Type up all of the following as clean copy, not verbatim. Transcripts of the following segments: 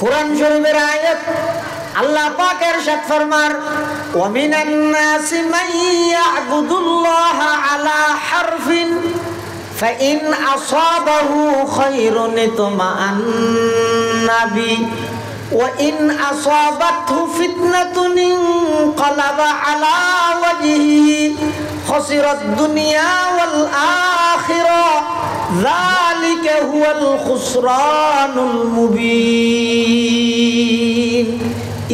কুরআন শরীফের আয়াত আল্লাহ পাক ইরশাদ ফরমান ওয়া মিনান নাসি মান ইয়াবুদুল্লাহা আলা হারফিন ফাইন আসাবাহু খায়রুন ইতমাআন্না বি ওয়া ইন আসাবাতহু ফিতনাতুন ইনকালাবা আলা ওয়াজহিহি খাসিরাদ দুনিয়া ওয়াল আখিরাহ যালিকা হুয়াল খুসরানুল মুবিন।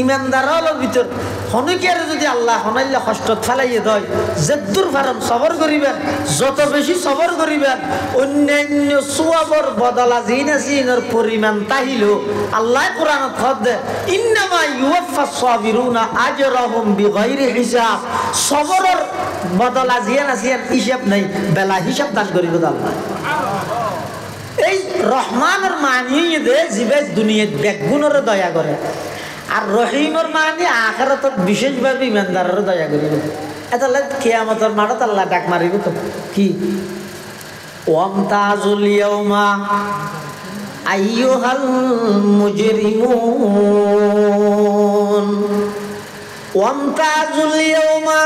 ইমানদারের ভিতর হনকের যদি আল্লাহ হনাইলে কষ্টত ফেলাইয়ে দেয় যেদুর ফারাম সবর করিবেন, যত বেশি সবর করিবেন অন্যান্য সুয়াবর বদলা জিনাসিনের পরিমাণ তাহিল আল্লাহ কোরআনত খদ দে ইন্নামা ইউওয়াফাস সাবিরুনা আজরাহুম বিগাইরি হিসাব। সবরের বদলা জিনাসিন হিসাব নাই, বেলা হিসাব দান করিব আল্লাহ। এই রহমানের মানি দে জিবে দুনিয়াত বেগুনের দয়া করে, আর রহিমর মানে আখিরাতত বিশেষভাবে ইমানদারের দয়া করিব। এতালে কিয়ামতের মাঠত আল্লাহ ডাক মারিব তো কি ওয়ামতাজুল ইয়াউমা আইয়ুহাল মুজরিমুন ওয়ামতাজুল ইয়াউমা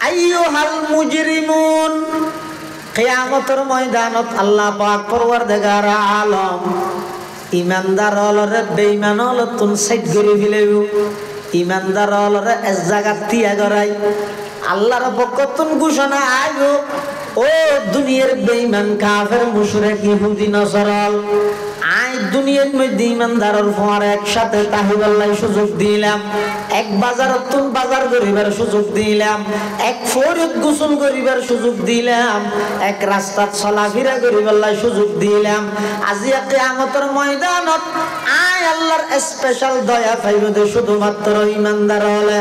আইয়ুহাল মুজরিমুন। কিয়ামতের ময়দানত আল্লাহ পাক পরওয়ারদিগার আলম ইমানদার হলরে বেঈমান হল তুন সাইড করে ফেলেব, ইমানদার হলরে এক জায়গা তিয়া গড়াই আল্লাহর পক্ষতুন ঘোষণা আইব ও দুনিয়ার বেঈমান কাফের মুশরিক ইহুদি নসরল আই দুনিয়ার মধ্যে ইমানদারের ফোয়ার একসাথে তাহিবাল্লাই সুযোগ দিলাম, এক বাজারত তুন বাজার করিবার সুযোগ দিলাম, এক ফরিদ গোসল করিবার সুযোগ দিলাম, এক রাস্তাত চলাফেরা করিবাল্লাই সুযোগ দিলাম। আজি কিয়ামতের ময়দানত আই আল্লাহর স্পেশাল দয়া পাইব দে শুধুমাত্র ইমানদার হলে,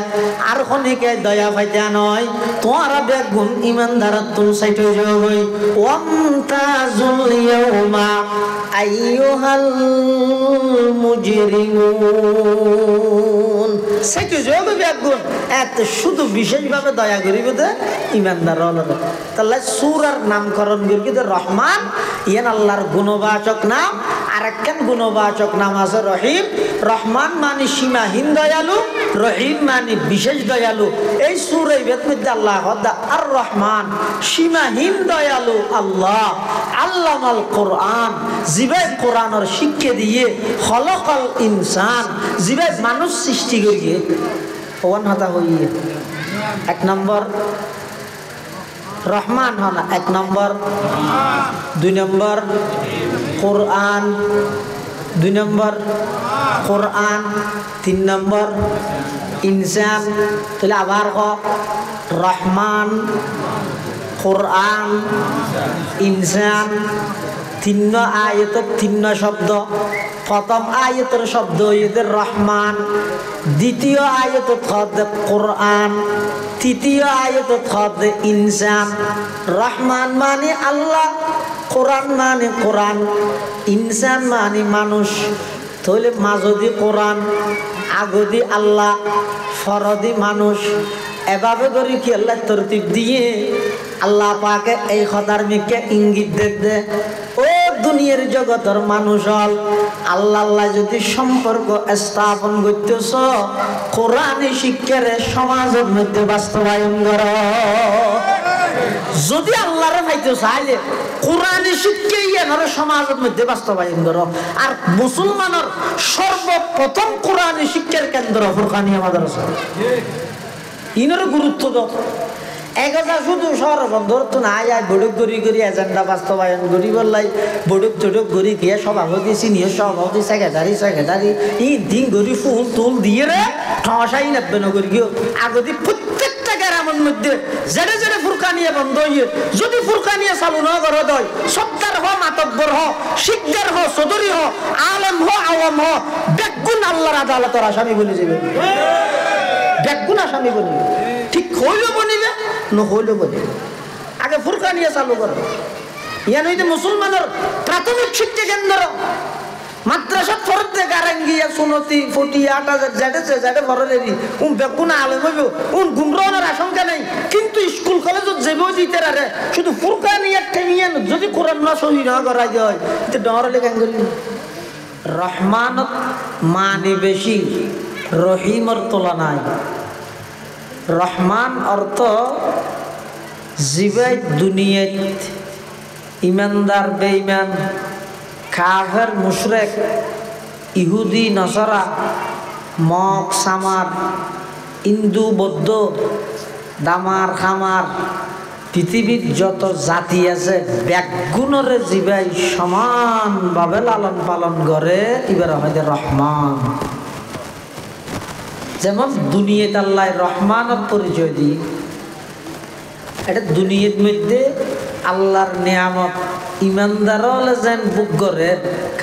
আর খনিকে দয়া পাইতা নয় তোরা বেগুন ইমানদারত তুন সাইট হয়ে যাবে। ওয়ামতাজুল ইয়াউমা আইয়ুহাল মুজরিমুন সাইট যাবে বেগুন এত শুধু বিশেষভাবে দয়া করিব দে ইমানদার হলে। তাহলে সূরার নামকরণ করি দে রহমান, ইয়ান আল্লাহর গুণবাচক নাম। আরেকখান গুণবাচক নাম আছে রহিম। রহমান মানে সীমাহীন দয়ালু, রহিম মানে বিশেষ দয়ালু। এই সূরা মধ্যে আল্লাহ আর রহমান সীমাহীন দয়ালু আল্লাহ আল্লামাল কোরআন, জিবাই কোরআনের শিক্ষা দিয়ে খলকাল ইনসান, জিবাই মানুষ সৃষ্টি করিয়ে ওয়ান হাতা হইয়ে। এক নম্বর রহমান হনা, এক নম্বর, দুই নম্বর কোরআন, দুই নম্বর কোরআন, তিন নম্বর ইনসান। তাহলে আবার ক রহমান কোরআন ইনসান। তিন্ন আয়াত তিন্ন শব্দ। প্রথম আয়াতের শব্দ হইতে রহমান, দ্বিতীয় আয়াত হতে কোরআন, তৃতীয় আয়াত হতে ইনসান। রহমান মানে আল্লাহ, কোরআন মানে কোরআন, ইনসান মানে মানুষ। তাহলে মাঝদি কোরআন, আগদি আল্লাহ, ফরদি মানুষ। এভাবে করে কি আল্লাহ তরতিব দিয়ে আল্লাহ পাকে এই খদার মিকে ইঙ্গিত দে ও দুনিয়ার জগতের মানুষ হল আল্লাহ আল্লাহ যদি সম্পর্ক স্থাপন করতেছ কোরআনী শিক্ষার সমাজের মধ্যে বাস্তবায়ন কর। যদি আল্লাহরে পাইতে চাইলে কোরআনী শিক্ষাই এনার সমাজের মধ্যে বাস্তবায়ন কর। আর মুসলমানের সর্বপ্রথম কোরআনী শিক্ষার কেন্দ্র ফুরকানিয়া মাদ্রাসা, ইনার গুরুত্ব দাও। একথা শুধু সরবন্ধর তো না যায় বড়ুক গড়ি করি এজেন্ডা বাস্তবায়ন করি বললাই বড়ুক চড়ুক গড়ি গিয়ে সভাপতি সিনিয়র সভাপতি সেক্রেটারি ই দিন গড়ি ফুল তুল দিয়ে রে ঠসাই নেবে নগর গিয়ে আগতি প্রত্যেকটা গ্রামের মধ্যে জেড়ে জেড়ে ফুরকানিয়া বন্ধ হইয়ে যদি ফুরকানিয়া চালু না করে দেয় সত্তার হ মাতব্বর হ শিকদার হ চৌধুরী হ আলম হ আওয়াম হ বেগুন আল্লাহর আদালতের আসামি বলে যাবে, বেগুন আসামি বলে ঠিক হইল বনিবে নহইল বনিবে। আগে ফুরকানিয়া চালু করো। ইয়ান হইতে মুসলমানের প্রাথমিক শিক্ষা কেন্দ্র মাদ্রাসা ফরতে গারাঙ্গিয়া সুনতি ফটি 8000 যেতেছে যেতে ফরেরি বেগুন আলম হইব গুমরানোর আশঙ্কা নেই। কিন্তু স্কুল কলেজত যাবো দিতে রে শুধু ফুরকানিয়া ঠেমিয়ান যদি কোরআন না সহি না করা যায় তো ডরলে কেন করি রহমানত মানে বেশি রহিমর তুলনায়। রহমান অর্থ জিবাই দুনিয়াত ইমানদার বেঈমান কাফের মুশরিক ইহুদি নসরা মগ সামার হিন্দু বৌদ্ধ দামার খামার পৃথিবীর যত জাতি আছে ব্যাগুণরে জিবাই সমানভাবে লালন পালন করে এবার হয় রহমান। যেমন দুনিয়াতে আল্লাহ রহমানের পরিচয় দিই, এটা দুনিয়ার মধ্যে আল্লাহর নিয়ামত ইমানদার হলে যেন বুক করে,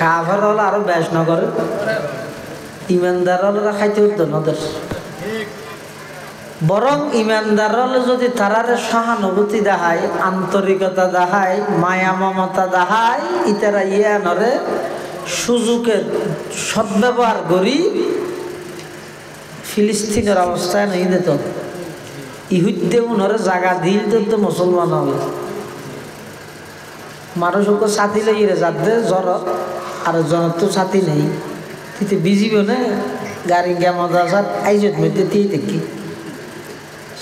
কাফের হলে আরো বেশ না করে। ইমানদার হলে খাইতে হতো নদের, বরং ইমানদার হলে যদি তারারে সহানুভূতি দেখায়, আন্তরিকতা দেখায়, মায়া মমতা দেখায়, ইতারা ইয়ানরে সুযোগের সদ্ব্যবহার করি ফিলিস্তিনের অবস্থায় নেই দিত। ইহুদে উনরে জায়গা দিল তো মুসলমান হবে। মানুষকে ছাতি লইরে যাতে জ্বর আর জ্বর তো ছাতি নেই, তিতে বিজিব না গাড়ি গেমাদার আইজত মেতে দিয়ে দেখি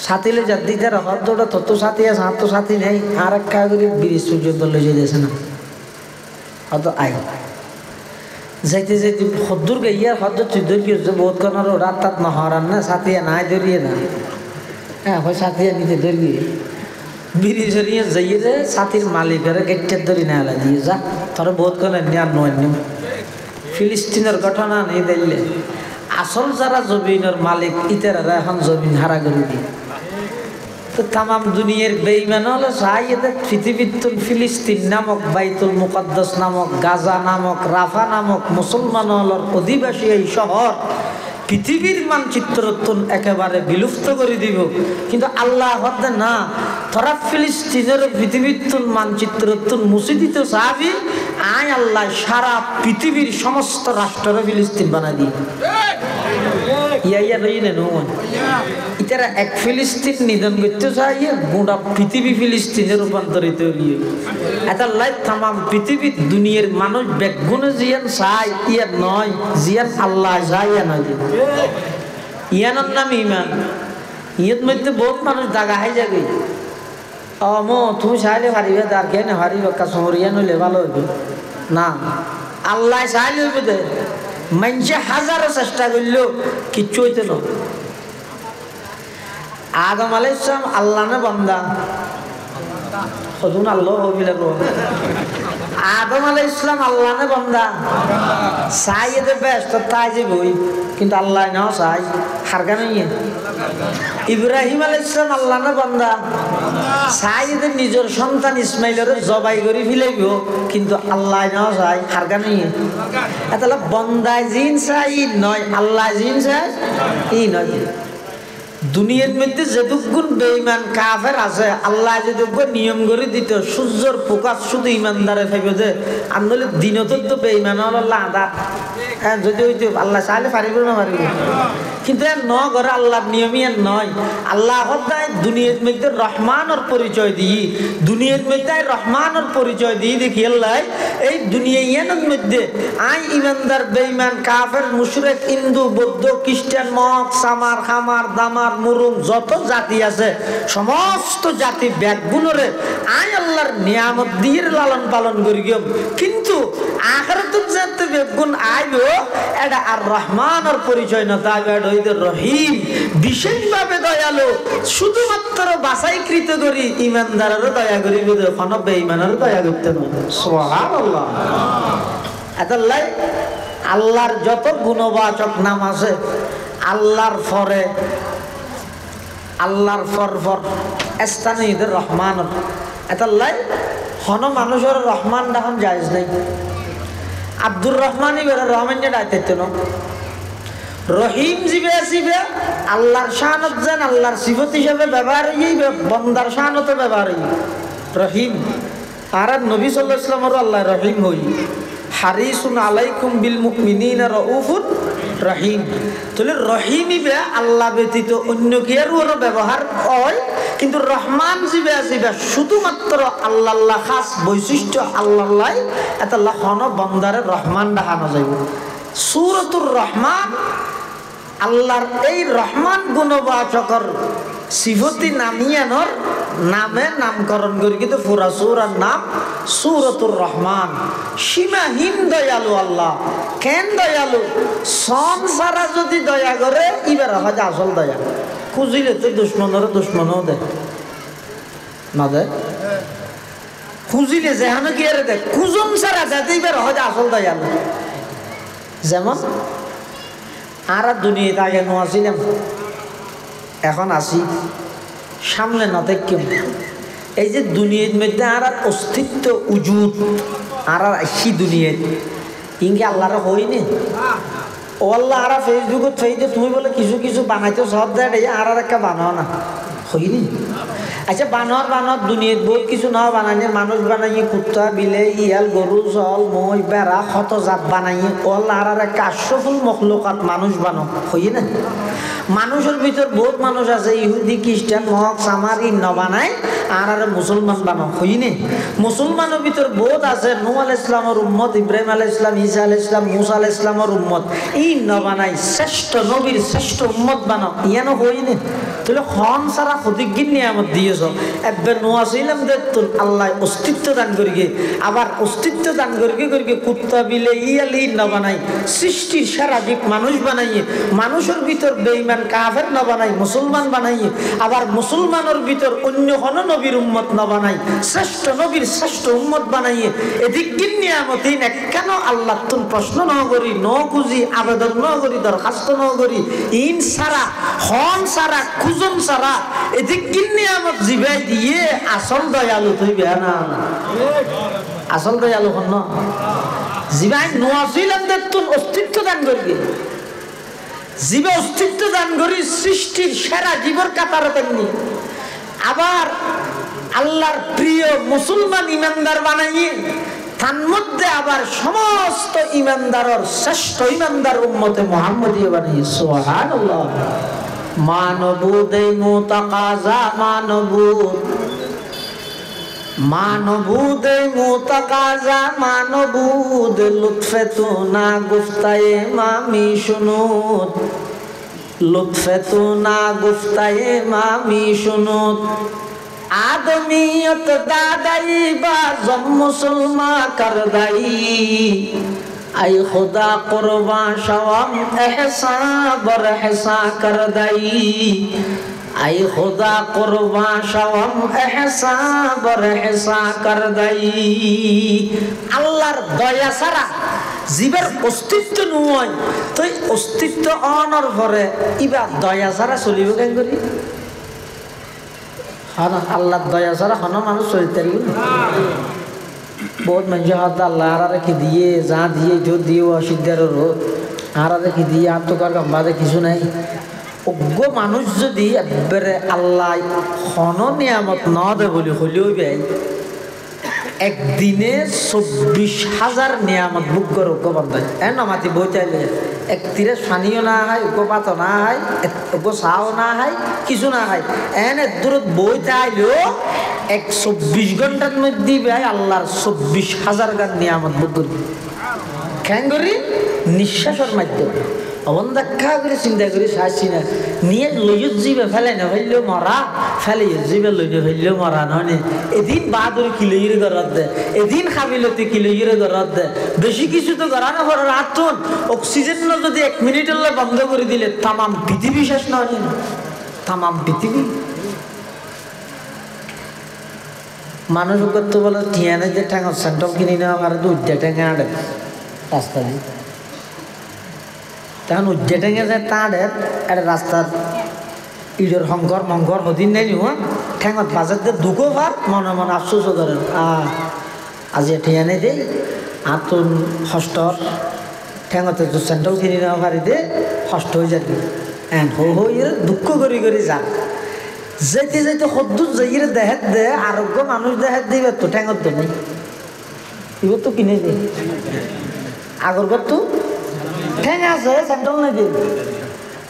ছাতিলে যা দিতে রাখার দৌড়া তত ছাতি আছে, হাত তো ছাতি নেই, আর এক কাগরি ব্রিজ পর্যন্ত লই যেতেছে না। অত আই যাইতে যাইতে সদ্দুর গাইয়ার সদ্দুর তুই ধরিয়ে বহুত কনার রাত তাত নহরান না ছাতিয়া নাই ধরিয়ে না। হ্যাঁ হয় ছাতিয়া নিতে ধরিয়ে ব্রিজ হরিয়ে যাইয়ে যে ছাতির মালিকের গেটের ধরি না এলা দিয়ে যা তোর বহুত কনার নেয়ার নয় নিম। ফিলিস্তিনের ঘটনা নেই দেখলে আসল যারা জমিনের মালিক ইতারা এখন জমিন হারা করে দিয়ে তো তামাম দুনিয়ার বেঈমান হলে সাইয়েদের পৃথিবীর ফিলিস্তিন নামক বাইতুল মুকদ্দাস নামক গাজা নামক রাফা নামক মুসলমান হলর অধিবাসী এই শহর পৃথিবীর মানচিত্র একেবারে বিলুপ্ত করে দিব। কিন্তু আল্লাহ হতে না, তোরা ফিলিস্তিনের পৃথিবীর মানচিত্র মুছে দিতে চাবি, আয় আল্লাহ সারা পৃথিবীর সমস্ত রাষ্ট্রের ফিলিস্তিন বানাই দিই। ইতারা এক ফিলিস্তিন নিধন করতে চাইয়ে গোটা পৃথিবী ফিলিস্তিনে রূপান্তরিত হইয়ে এটা লাই তামাম পৃথিবীর দুনিয়ার মানুষ বেগুনে জিয়ান চাই ইয়ার নয়, জিয়ান আল্লাহ যায় নয়। ইয়ানোর নাম ইমান। ইয়ের মধ্যে বহুত মানুষ দাগা হাই যাবে। তুমি চাইলে হারিবে আর কে না হারিবে কাসমরিয়া নইলে ভালো হইবে না। আল্লাহ চাইলে হইবে দে মানুষে হাজারো চেষ্টা করলেও কিচ্ছু হইতে না। আদম আলাইহিস সালাম আল্লাহ না বান্দা? আল্লাহ আদম আলাইহিস সালাম আল্লাহ না বান্দা? চাইতে ব্যস্ত তাই যে বই, কিন্তু আল্লাহ নাও চাই হারগা নাই। ইব্রাহিম আলাইহিস সালাম আল্লাহ না বান্দা? চাইতে নিজের সন্তান ইসমাইলের জবাই করে ফেলাইব, কিন্তু আল্লাহ নাও চাই হারগা নাই। তাহলে বন্দায় জিন চাই নয়, আল্লাহ জিন চাই ই নয়। দুনিয়ার মধ্যে যেটুকুন বেঈমান কাফের আছে আল্লাহ যদি নিয়ম করে দিত সূর্যর প্রকাশ শুধু ইমানদারে থাকবে যে আন্দোলন দিনত তো বেঈমান হল আদা। হ্যাঁ যদি হইতো আল্লাহ চাইলে পারিব না পারিব, কিন্তু এর ন করে আল্লাহর নিয়মই এর নয়। আল্লাহ হদায় দুনিয়ার মধ্যে রহমানের পরিচয় দিই, দুনিয়ার মধ্যে রহমানের পরিচয় দিই দেখি আল্লাহ এই দুনিয়ার মধ্যে আই ইমানদার বেঈমান কাফের মুশরিক হিন্দু বৌদ্ধ খ্রিস্টান মগ সামার খামার দামার মুরুম যত জাতি আছে সমস্ত জাতি ব্যাগুণরে আই আল্লাহর নিয়ামত দিয়ে লালন পালন করি গিয়ে, কিন্তু আখিরাতের যাতে বেগুন আইলো এটা আর রহমানের পরিচয় না, তা হইতে রহিম বিশেষভাবে দয়ালু। শুধুমাত্র বাছাইকৃত করি ইমানদারেরও দয়া করি, কোনো বেঈমানেরও দয়া করতে না। সুবহানাল্লাহ। এতাল্লাই আল্লাহর যত গুণবাচক নাম আছে আল্লাহর ফরে আল্লাহর ফর স্থানে ঈদের রহমান। এতাল্লাই হন মানুষের রহমান ডাখন জায়েজ নাই। আব্দুর রহমান ইবের রহমান যে ডাইতে ন রহিম জিবে আসিবে আল্লাহর শানত যেন আল্লাহর সিফত হিসাবে ব্যবহার হইবে, বন্দার শানত ব্যবহার হইবে রহিম। আর নবী সাল্লাল্লাহু আলাইহি ওয়াসাল্লামের আল্লাহ রহিম হই হারিসুন আলাইকুম বিল মুমিনিনা রাউফুর রহিম। তাহলে রহিম ইবে আল্লাহ ব্যতীত অন্য কি আর ব্যবহার হয়, কিন্তু রহমান জিবে জিবে শুধুমাত্র আল্লাহ খাস বৈশিষ্ট্য আল্লাহ এটা লখন বন্দারে রহমান দেখানো যাইব সূরাতুর রহমান আল্লাহর এই রহমান গুণবাচকর সিফতি নামিয়ানোর নামে নামকরণ করি কিন্তু পুরা সূরার নাম সূরাতুর রহমান সীমাহীন দয়ালু আল্লাহ কেন দয়ালু সংসারা যদি দয়া করে এবার হয় আসল দয়া খুঁজিলে তো দুশ্মনও দেয় না দেয় খুঁজিলে যেহানো কি আরে দেয় খুঁজুন সারা যাতে এবার হয় আসল দয়ালু যেমন আর দুনিয়াতে আগে নোয়াছিলাম এখন আসি সামনে না দেখেন এই যে দুনিয়ার মধ্যে আর অস্তিত্ব উজুদ আর আসি দুনিয়ায় ইনকে আল্লাহর হয়নি ও আল্লাহ আর ফেসবুকত ফেইতে তুমি বলে কিছু কিছু বানাইতে সব দেয় আর একটা বানাও না হয়নি আচ্ছা বানোয়ার দুনিয়াত বহুত কিছু না বানাইনি মানুষ বানাইয়ে কুত্তা বিলে ইয়াল গরু জল মই বেড়া কত জাত বানাইয়ে ও আল্লাহ আর একটা আশরাফুল মখলুকাত মানুষ বানো হই না মানুষের ভিতর বহুত মানুষ আছে ইহুদি খ্রিস্টান মহক সামার ইন্ন বানায় আর মুসলমান বানো হইনি মুসলমানের ভিতর বহুত আছে নূহ আলাইহিস ইসলামের উম্মত ইব্রাহিম আলাইহিস ইসলাম ঈসা আলাইহিস ইসলাম মুসা আলাইহিস ইসলামের উম্মত ইন্ন বানাই শ্রেষ্ঠ নবীর শ্রেষ্ঠ উম্মত বানো ইয়ানো হইনি তাহলে হন সারা প্রতিজ্ঞার নিয়ামত দিয়েছ একবার নোয়া ছিলাম দেখতুন আল্লাহ অস্তিত্ব দান করিকে আবার অস্তিত্ব দান করিকে কুত্তা বিলে ইয়ালি ইন্ন বানাই সৃষ্টির সারা জীব মানুষ বানাইয়ে মানুষের ভিতর বেঈমান কাফের না বানাই মুসলমান বানাইয়ে আবার মুসলমানের ভিতর অন্য কোনো নবীর উম্মত না বানাই শ্রেষ্ঠ নবীর শ্রেষ্ঠ উম্মত বানাইয়ে এদিক নিয়ামতই না কেন আল্লাহ তুন প্রশ্ন ন করি ন খুঁজি আবেদন ন করি দরখাস্ত ন করি ইন সারা হন সারা খুঁজন সারা এদিক নিয়ামত জিবাই দিয়ে আসল দয়ালু তুই বেয়া না আসল দয়ালু হন না জিবাই নোয়াছিলাম তুন অস্তিত্ব দান করবি জীবে অস্তিত্ব দান করি সৃষ্টির সেরা জীবর কাতারে তেমনি আবার আল্লাহর প্রিয় মুসলমান ইমানদার বানাইয়ে তার মধ্যে আবার সমস্ত ইমানদারের শ্রেষ্ঠ ইমানদার উম্মতে মুহাম্মদীয় বানাইয়ে সুবহানাল্লাহ মানবুদে মুতাকাজা মানবুদে মুতাকাজা মানবুদ লুৎফে তু না গুফতায়ে মামি শুনুত লুৎফে তু না গুফতায়ে মামি শুনুত আদমিয়ত দাদাই বাজম মুসলমা করদাই আই খুদা কুরবা শওম এহসা বর এহসা করদাই আই খুদা কুরবা শওম এহসা বর এহসা করদাই আল্লাহর দয়া ছাড়া জীবের অস্তিত্ব নয় তো অস্তিত্ব অনর পরে ইবা দয়া ছাড়া চলিব কেন করি আল্লাহর দয়া ছাড়া হন মানুষ চলিতে বহুত মানুষ হয়তো আল্লাহ আর কি দিয়ে যা দিয়ে যো দিয়ে অসিদ্ধার আর কি দিয়ে আর তো কার বাদে কিছু নাই অজ্ঞ মানুষ যদি একবারে আল্লাহ হন নিয়ামত ন দে বলি হলেও বেই একদিনে 24,000 নিয়ামত বুক করে অজ্ঞ বান্ধায় নামাতি বই চাইলে এক তীরে পানিও না হয় অজ্ঞ পাতও না হয় অজ্ঞ চাও না হয় কিছু না হয় দূরত বই চাইলেও 24 ঘন্টার মধ্যে ভাই আল্লাহর 24,000 গান নিয়ামত বুক করি কেন করি নিঃশ্বাসের মাধ্যমে অবন্ধাখ্যা করে চিন্তা করি চাইছি না নিয়ে লইত যাবে ফেলে না ফেললেও মরা ফেলে যাবে লইনে ফেললেও মরা নয় এদিন বাহাদুর কিলোইয়ের ঘরত দে এদিন খাবিলতি কিলোইয়ের ঘরত দে বেশি কিছু তো করা না করার আত্মন অক্সিজেন যদি 1 মিনিটের বন্ধ করে দিলে তামাম পৃথিবী শেষ নয় তামাম পৃথিবী মানুষ করতে বলে টিয়ানে যে ঠ্যাঙর সেন্টম কিনে নেওয়া পারে তো উজ্জা ঠ্যাঙে আড়ে রাস্তা দিয়ে তখন উজ্জা ঠেঙে যায় তাঁড়ে একটা রাস্তার ইডের হংকর মঙ্কর হদিন নেই নিও ঠেঙত বাজার দিয়ে দুঃখো ভার মনে মনে আফসোসও করেন আজি ঠিয়া নেই দেই আর তো হস্টর ঠেঙতে তো সেন্টাও কিনে নেওয়া পারি দে হস্ট হয়ে যাবে হইরে দুঃখ করি যান যেতে যেতে সদ্দুর যাইরে দেহেত দে আরোগ্য মানুষ দেহেত দিবে তো ঠেঙত তো নেই এবার তো কিনে দে আগর তো ঠ্যাং আছে সেন্ট্রাল নাই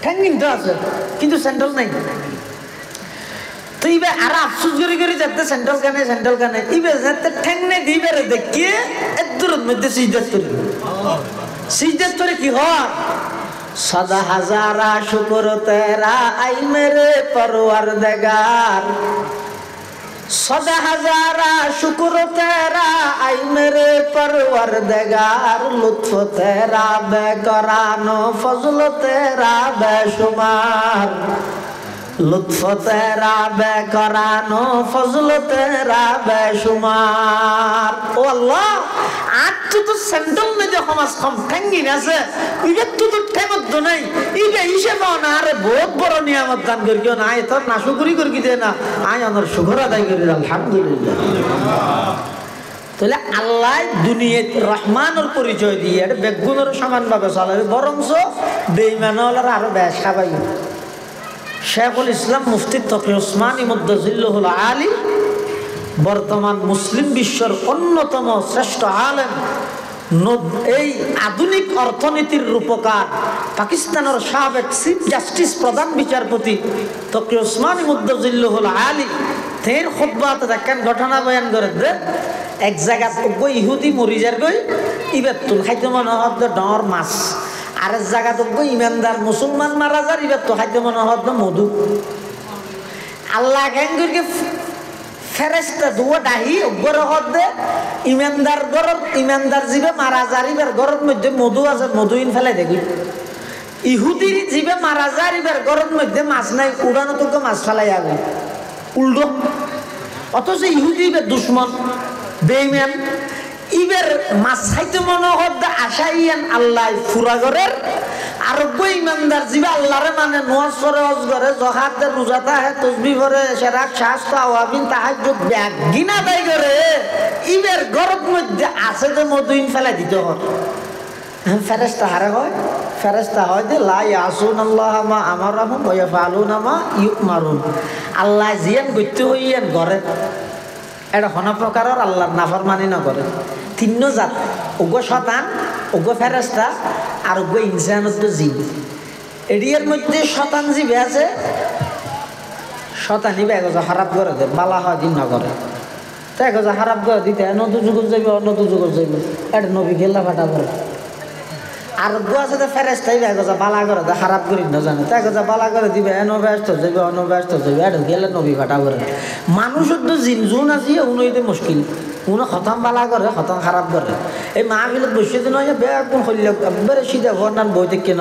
ঠ্যাং কিন্তু আছে কিন্তু সেন্ট্রাল নাই তো ইবে আর আফসোস করে যাতে সেন্ট্রাল গানে ইবে যাতে ঠেংনে দিবে রে দেখিয়ে এদুর মধ্যে সিজদাত করে কি হয় সদা হাজারা শুকর তেরা আই মেরে পরওয়ারদিগার सदा हजारा शुक्र तेरा आई मेरे परवरदिगार लुत्फ तेरा बेकरानो फजल तेरा बेशुमार लुत्फ तेरा बेकरानो फजल तेरा बेशुमार ओ अल्लाह आज तो सेंट्रल में जो हम कम ठेंगी ना से इबे तो ठेमत तो नहीं इबे इसे बाना अरे बहुत बड़ा नियामत दान करके ना आए तो ना शुक्री करके देना आए अंदर शुक्र अदा कर अल्हम्दुलिल्लाह তাহলে আল্লাহ দুনিয়াত রহমানের পরিচয় দিয়ে এটা বেগুনের সমান ভাবে চলাবে বরংস বেঈমানওয়ালারা আরো বেশ খাবাই শেখুল ইসলাম মুফতি তকি উসমানী মুদ্দাজিল্লুহুল আলী বর্তমান মুসলিম বিশ্বের অন্যতম শ্রেষ্ঠ আলেম এই আধুনিক অর্থনীতির রূপকার পাকিস্তানের সাবেক চিফ জাস্টিস প্রধান বিচারপতি তকি উসমানী মুদ্দাজিল্লুহুল আলী তের খুতবাতে দেখেন ঘটনা বয়ান করে দে এক জায়গা গই ইহুদি মরিজার গই ইবেতুল খাইতে মনে হদ ডর মাছ আর এক জায়গা তো গই ইমানদার মুসলমান মারা যার ইবেতু খাইতে মনে হদ মধু আল্লাহ কেন করে ফেরেশতা দুয়া ডাহি গর হদ ইমানদার গর ইমানদার জিবে মারা যার ইবার গরর মধ্যে মধু আছে মধু ইন ফেলে দেখি ইহুদির জিবে মারা যার ইবার গরর মধ্যে মাছ নাই উড়ানো তো মাছ ফেলাই আগে উল্টো অথচ ইহুদি ইবের দুশ্মন বেঈমান ইবের মাছ খাইতে মনে হদ আশাইয়ান আল্লাহ ফুরাগরের আর বেঈমানদার জিবা আল্লাহরে মানে নামাজ পড়ে হজ করে যাকাত দেয় রোজা থাকে তাসবিহ পড়ে সেরাত শাস্ত আওয়াবিন তাহাজ্জুদ গিনা দেয় করে ইবের গরব মধ্যে আছে তো মধুইন ফেলা দিতে হয় ফেরেশতা হারে হয় ফেরেশতা হয় যে লা ইয়াসুনাল্লাহ মা আমারহুম ওয়া ইয়াফআলুনা মা ইউমারুন আল্লাহ জিয়ান গইতে হইয়ান ঘরে এটা কোন প্রকারের আল্লাহর নাফরমানি না করে তিন জাত ওগো শয়তান ওগো ফেরেশতা আর ওগো ইনসানত জিন এরিয়ার মধ্যে শয়তান জিবে আছে শয়তানি বেগজা খারাপ করে দে বালা হয় দিন না করে তাই গজা খারাপ করে দিতে নতু যুগ যাবে অন্যতু যুগ যাবে এটা নবী গেলা ফাটা করে আর গোয়া সাথে ফেরেশতাই বেগজা বালা করে দে খারাপ করি না জানে তাই গজা বালা করে দিবে অনব্যস্ত যাবে অনব্যস্ত যাবে এটা গেলে নবী ফাটা করে মানুষের তো জিন জুন আছে উনইতে মুশকিল উনি খতম বালা করে খতম খারাপ করে এই মাহফিলত বসে দিন বেগুন হইল একবারে সিধা ঘরনান বই থেকে কেন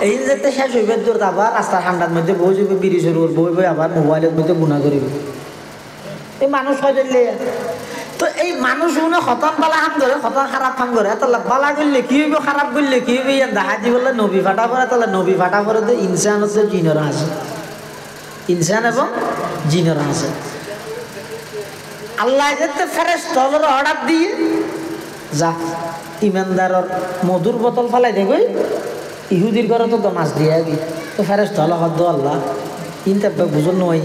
এই যেতে শেষ হইবে দূর আবার রাস্তার ঠান্ডার মধ্যে বই যাবে বিড়ি শুরু বই বই আবার মোবাইলের মধ্যে গুণা করিবে এই মানুষ হয় তো এই মানুষ উনি খতম বালা হাম ধরে খতম খারাপ হাম করে তাহলে বালা করলে কি হইব খারাপ করলে কি হইবে ইয়ান দেখা দি বললে নবী ফাটা পরে তাহলে নবী ফাটা পরে তো ইনসান আছে জিনরা আছে ইনসান এবং জিনরা আছে আল্লাহ যেতে ফেরেশতাদের অর্ডার দিয়ে যা ইমানদারের মধুর বোতল ফেলাই দেবে ইহুদির ঘরে তো মাছ দিয়ে আবি তো ফেরেশতা হলো হদ আল্লাহ ইনটা বুঝন নয়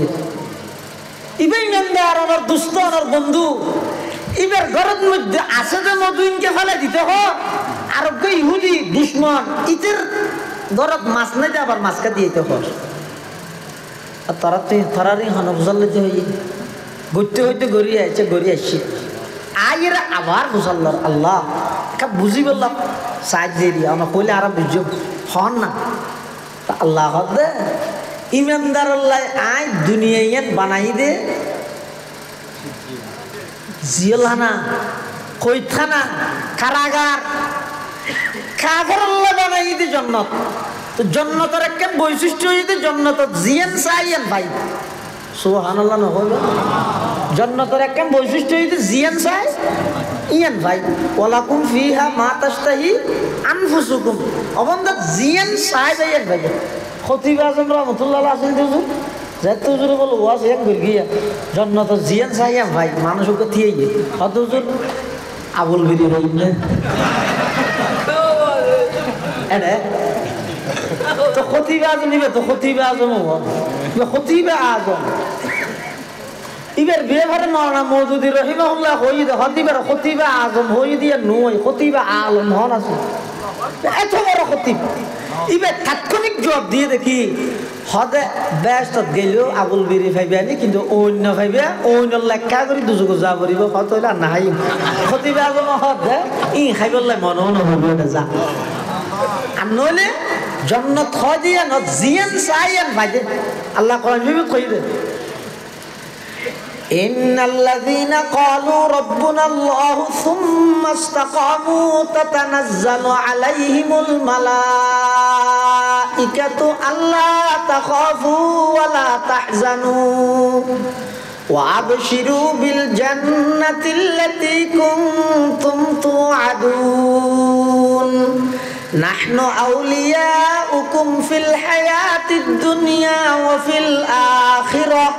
ইবে ইমানদার আমার দুষ্ট আমার বন্ধু ইবের ঘরের মধ্যে আছে যে মধু ইনকে ফেলাই দিতে হোক আর ইহুদি দুশ্মন ইতের ঘরত মাছ নাই যে আবার মাছকে দিয়েতে হোক আর তারা তুই তারারই হনফজল্লে যে হই ঘুরতে হইতে গড়িয়ে আসছে গড়িয়ে আসছে আইরা আবার বুঝাল্লার আল্লাহ একটা বুঝি বললাম সাহায্য দিয়ে দিয়া আমার কইলে আর বুঝো হন না তা আল্লাহ দে ইমানদার আল্লাহ আয় দুনিয়ায় বানাই দে জিলহানা কইথানা কারাগার কাফের আল্লাহ বানাই দে জান্নাত তো জান্নাতের একটা বৈশিষ্ট্য হইতে জান্নাত জিয়ান সাইয়ান ভাই সুবহানাল্লাহ না হইল জান্নাতের একটা বৈশিষ্ট্য হইতে জিয়ান চাই ইয়ান ভাই ওয়ালাকুম ফিহা মা তাশতাহি আনফুসুকুম অবন্দা জিয়ান চাই যাইয়ান ভাই খতিব আজম রাহমাতুল্লাহ আছেন হুজুর যত হুজুর বল ওয়াজ এক গর গিয়া জান্নাতের জিয়ান চাইয়ান ভাই মানুষকে থিয়ে গিয়ে হত হুজুর আবুল বিরি রইলে এনে তো খতিব আজম নিবে তো খতিব আজম খতিব আজম ইবের বিয়েভারে মাওলানা মওদুদি রহিমাহুল্লাহ হই দে খতিবের খতিব আজম হই দিয়ে নয় খতিব আলম হন আছে এত বড় খতিব এবার তাৎক্ষণিক জবাব দিয়ে দেখি হদে ব্যস্ত গেলেও আবুল বিড়ি ফাইবে আনি কিন্তু অন্য ফাইবে অন্য লেখা করে দুযোগ যা করিব কত হইলে আর নাহাই ক্ষতিবে আগুন হদে ই খাইবলে মনও নহব যা আর নইলে জন্নত হয় দিয়ে ন জিয়ান চাইয়ান ভাইদে আল্লাহ কোরআন শরীফে কই দে إن الذين قالوا ربنا الله ثم استقاموا تتنزل عليهم الملائكة ألا تخافوا ولا تحزنوا وأبشروا بالجنة التي كنتم توعدون نحن أولياؤكم في الحياة الدنيا وفي الآخرة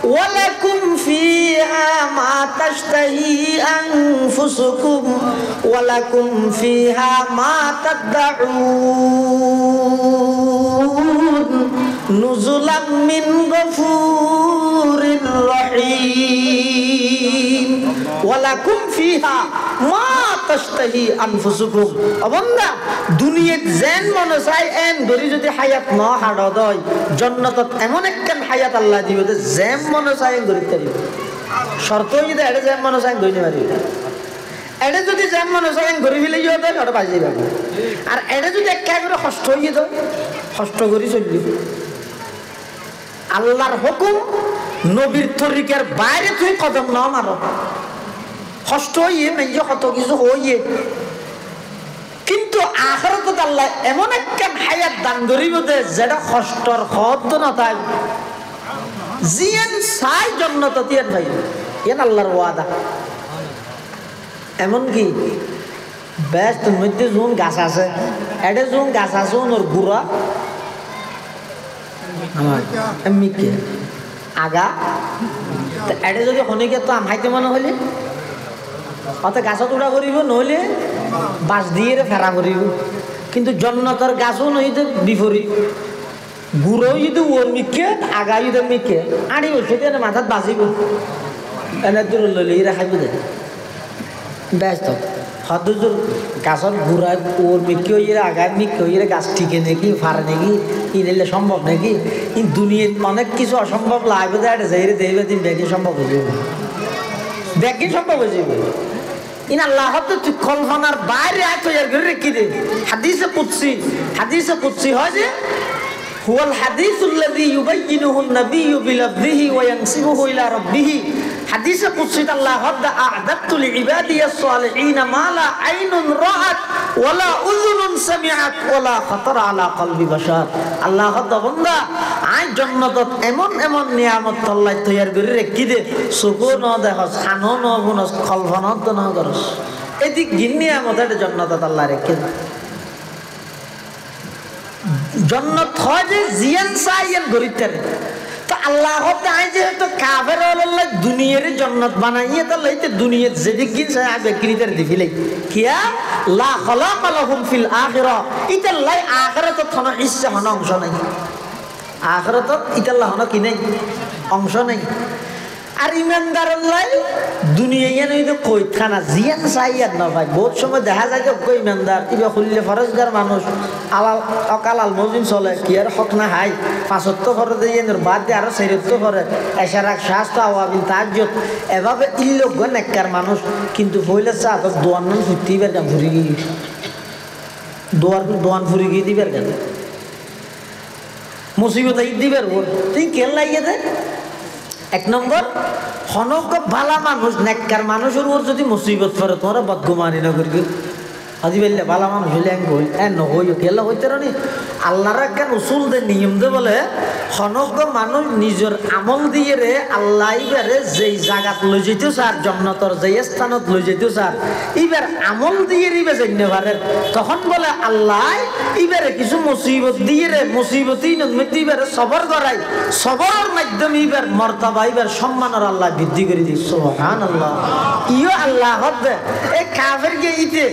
ولكم فيها ما تشتهي أنفسكم ولكم فيها ما تدعون نزلا من غفور رحيم ولكم فيها ما تشتهي أنفسكم أبدا দুনিয়া জেন মনে চাই এন ধরি যদি হায়াত ন হাড় দয় জন্নতত এমন একখান হায়াত আল্লাহ দিবে যে জেম মনে চাই ধরি তারিব শর্ত যদি এড়ে জেম মনে চাই ধরি পারি এড়ে যদি জেম মনে চাই ধরি ফেলে গিয়ে দেয় ওটা বাজি যাবে আর এড়ে যদি একটা করে কষ্ট হয়ে যায় কষ্ট করি চললি আল্লাহর হুকুম নবীর তরিকার বাইরে তুই কদম না মারো কষ্ট হইয়ে মেঞ্জে কত কিছু হইয়ে কিন্তু আখিরাতে আল্লাহ এমন একটা হায়াত দান করিব যেটা কষ্টর খদ্দ না তাই জিয়ান সাই জান্নাত দিয়েন ভাই এন আল্লাহর ওয়াদা এমন কি বেস্ট মধ্যে জুন গাছ আছে এডে জুন গাছ আছে ওর গুড়া আমার মিকে আগা এডে যদি হনিকে তো আমাইতে মনে হইলে অত গাছত উড়া করিব নহলে বাঁশ দিয়ে ফেরা করিব কিন্তু জন্নতর গাছও নইতে বিপরীত গুড়ো যদি ওর মিকে আগা যদি মিকে আড়ি বসে দিয়ে মাথাত বাজিব এনে দূর লইলে এরা খাইব দে ব্যস্ত হদুজুর গাছর ঘুরা ওর মিকে হইয়ে আগায় মিকে হইয়ে গাছ টিকে নাকি ফারে নাকি ই নিলে সম্ভব নাকি ই দুনিয়ার অনেক কিছু অসম্ভব লাগবে দেয় যাইরে দেবে দিন ব্যাগি সম্ভব হয়ে যাবে ব্যাগি সম্ভব হয়ে যাবে ইন আল্লাহ তো কল্পনার বাইরে তৈরি করে রেখে দে হাদিসে কুদসি হয় যে হুয়াল হাদিসুল্লাযী ইউবাইয়িনুহু আন-নাবিয়্যু বিলফযিহি ওয়া ইয়ানসিবুহু ইলা রাব্বিহি হাদিসে কুদসি আল্লাহ হাদা আ'দাতু লিইবাদিয়াস সালিহিনা মা লা আইনুন রাআত ওয়া লা উযুনুন সামিআত ওয়া লা খাতারা আলা কলবি বাশার আল্লাহ হাদা বান্দা আই জান্নাতত এমন এমন নিয়ামত আল্লাহ তৈরি করে রেখে দে সুকো ন দেখস খানো ন বুনস কল্পনা তো না করস এদিক নিয়ামত এটা জান্নাতত আল্লাহ রেখে জন্নত হয় যে জিয়ান সাইয়ান গরিতের তো আল্লাহ তাই যেহেতু কাফের আল্লাহ দুনিয়ার জন্নত বানাইয়ে তো লইতে দুনিয়ার যেদিক গিন চাই আবে কিরিতের দিফিলে কিয়া লা খালাক লাহুম ফিল আখিরা ইতা লাই আখিরাত থন ইচ্ছা হন অংশ নাই আখিরাত ইতা আল্লাহ হন কি নাই অংশ নাই আর ইমানদার আল্লাহ দুনিয়া ইয়ান হইতো কই খানা জিয়ান সাইয়ান না ভাই বহুত সময় দেখা যায় যে কই ইমানদার ইবা খুললে ফরজগার মানুষ আলাল অকালাল মজিন চলে কি আর হক না হাই 75 ফরজ দিয়ে বাদ দিয়ে আর 76 করে এশারাক শাস্তা আওয়াবিল তাহাজ্জুদ এভাবে ইল্লোক নেককার মানুষ কিন্তু হইলে চা তো দোয়ান নাম ফুটি বের গান ফুরি গি দোয়ান ফুরি গি দিবের গান মুসিবত আই দিবের ওর তুই কেন লাগিয়ে দে এক নম্বর হনক ভালা মানুষ নেককার মানুষের ওর যদি মুসিবত পড়ে তোমরা বদগুমানি না করবি আজি বললে ভালা মানুষ হইলে হই নহইও কেলা হইতে রানি আল্লাহর একটা উসুল দে নিয়ম দে বলে হনক মানুষ নিজের আমল দিয়ে রে আল্লাহ ইবারে যেই জায়গাত লই যেতে চার জন্নতর যেই স্থানত লই যেতে চার ইবার আমল দিয়ে রিবে জেনে পারে তখন বলে আল্লাহ ইবারে কিছু মুসিবত দিয়ে রে মুসিবতই নদমতি ইবারে সবর করাই সবরের মাধ্যমে ইবার মর্তবা ইবার সম্মানের আল্লাহ বৃদ্ধি করে দিই সুবহানাল্লাহ ইও আল্লাহ হদে এই কাফের কে ইতে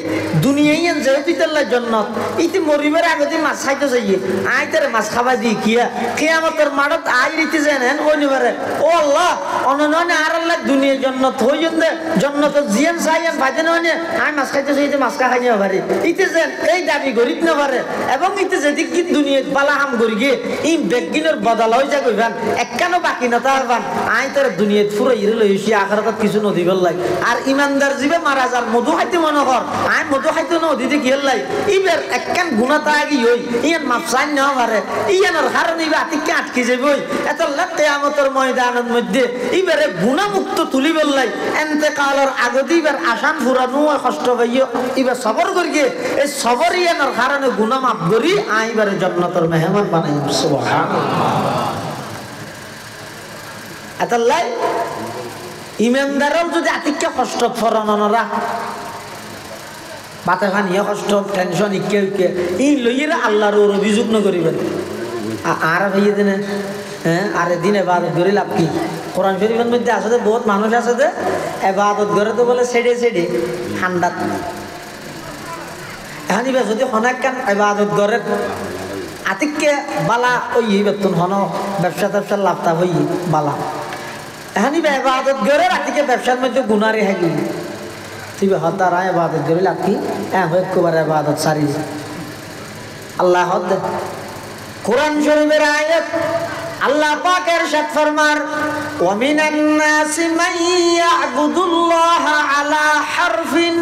দুনিয়ায় যেহেতু আল্লাহ জন্নত ইতি মরিবার আগে মাছ খাইতে চাইয়ে আইতারে মাছ খাওয়া দিই কিয়া কিয়ামত কিয়ামতের মাঠত আইরিতে জানেন ওইবারে ও আল্লাহ অনননে আর আল্লাহ দুনিয়ার জন্নত হইন দে জন্নত জিয়ান সাইয়ান ভাজেন হইনে আই মাছ খাইতেছি এই মাছ খাই নিও পারি ইতে যেন এই দাবি গরিব না পারে এবং ইতে যদি কি দুনিয়ার বালা হাম করি গিয়ে ই বেগিনের বদল হয়ে যা কইবান একখানো বাকি না তারবান আই তোর দুনিয়াত ফুরে ইরে লইছি আখিরাতত কিছু নদী গলাই আর ইমানদার জীবে মারা যার মধু খাইতে মনে কর আই মধু খাইতে নদীতে কি হলাই ইবের একখান গুনাহ তাগি হই ইয়ান মাপসান না পারে ইয়ানোর কারণে ইবা আতিকে আটকে যাবই এত লাখ কিয়ামতের ময়দানের মধ্যে ইবারে গুনাহ মুক্ত তুলি বললাই ইন্তেকালের আগে দিবার আসান ফুরানো কষ্ট পাইও ইবা সবর করি এই সবর ইয়ানোর কারণে গুনাহ মাফ করি আইবারে জান্নাতের মেহমান বানাই সুবহানাল্লাহ এতলাই ইমানদারও যদি আতিকে কষ্ট ফরানোরা বাতে খান ইয়ে কষ্ট টেনশন ইকে ইকে ই লইয়েরা আল্লাহর অভিযোগ ন করিবেন আর ভাইয়ে দিনে হ্যাঁ আর দিন এবাদত করে লাভ কি কোরআন শরীফের মধ্যে আছে যে বহুত মানুষ আছে যে এবাদত করে তো বলে সেডে সেডে ঠান্ডা এখন ইবা যদি হনাকান এবাদত করে আতিকে বালা ওই বেতন হন ব্যবসা ট্যাবসার লাভটা হই বালা এখন ইবা এবাদত করে আতিকে ব্যবসার মধ্যে গুনারে হাগি তুই হতারা এবাদত করে লাভ কি হ্যাঁ একবার এবাদত সারি আল্লাহ হদ কোরআন শরীফের আয়াত আল্লাহ পাক ইরশাদ ফরমার ওয়া মিনান নাসি মান ইয়াবুদুল্লাহা আলা হারফিন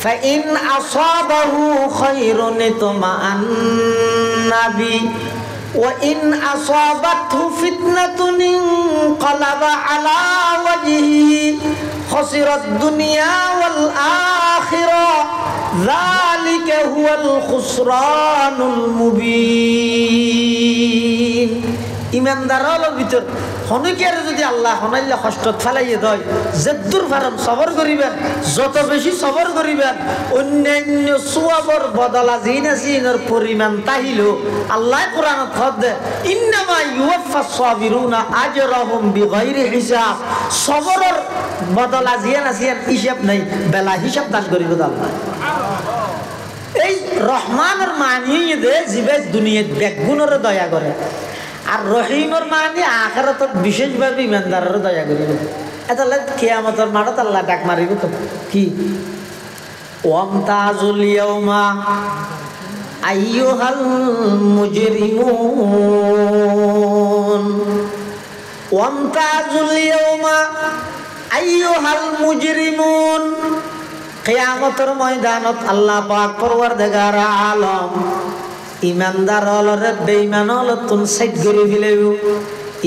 ফাইন আসাবাহু খায়রুন ইতমাআন্না বি ওয়া ইন আসাবাতহু ফিতনাতুন ইনকালাবা আলা ওয়াজহিহি খাসিরাদ দুনিয়া ওয়াল আখিরাহ যালিকা হুয়াল খুসরানুল মুবিন ইমানদারের ভিতর হনকের যদি আল্লাহ হনাইলে কষ্ট ফেলাইয়ে দেয় জেদ্দুর ফারাম সবর করিবেন যত বেশি সবর করিবেন অন্যান্য সুয়াবর বদলা জিনাসিনের পরিমাণ তাহিল আল্লাহ কোরআনত খদ দে ইন্নামা ইউওয়াফাস সাবিরুনা আজরাহুম বিগাইরি হিসাব সবরের বদলা জিনাসিন হিসাব নাই বেলা হিসাব দান করিবে আল্লাহ এই রহমানের মানি দে জিবে দুনিয়াত বেগুনের দয়া করে আর রহিমর মানে আখিরাতত বিশেষভাবে ইমানদারের দয়া করিব এতলে কিয়ামতের মাঠত আল্লাহ ডাক মারিব তো কি ওয়ামতাজুল ইয়াউমা আইয়ুহাল মুজরিমুন ওয়ামতাজুল ইয়াউমা আইয়ুহাল মুজরিমুন কিয়ামতের ময়দানত আল্লাহ পাক পরওয়ারদিগার আলম ইমানদার হলরে বেঈমান হল তুন সাইড করে ফেলেও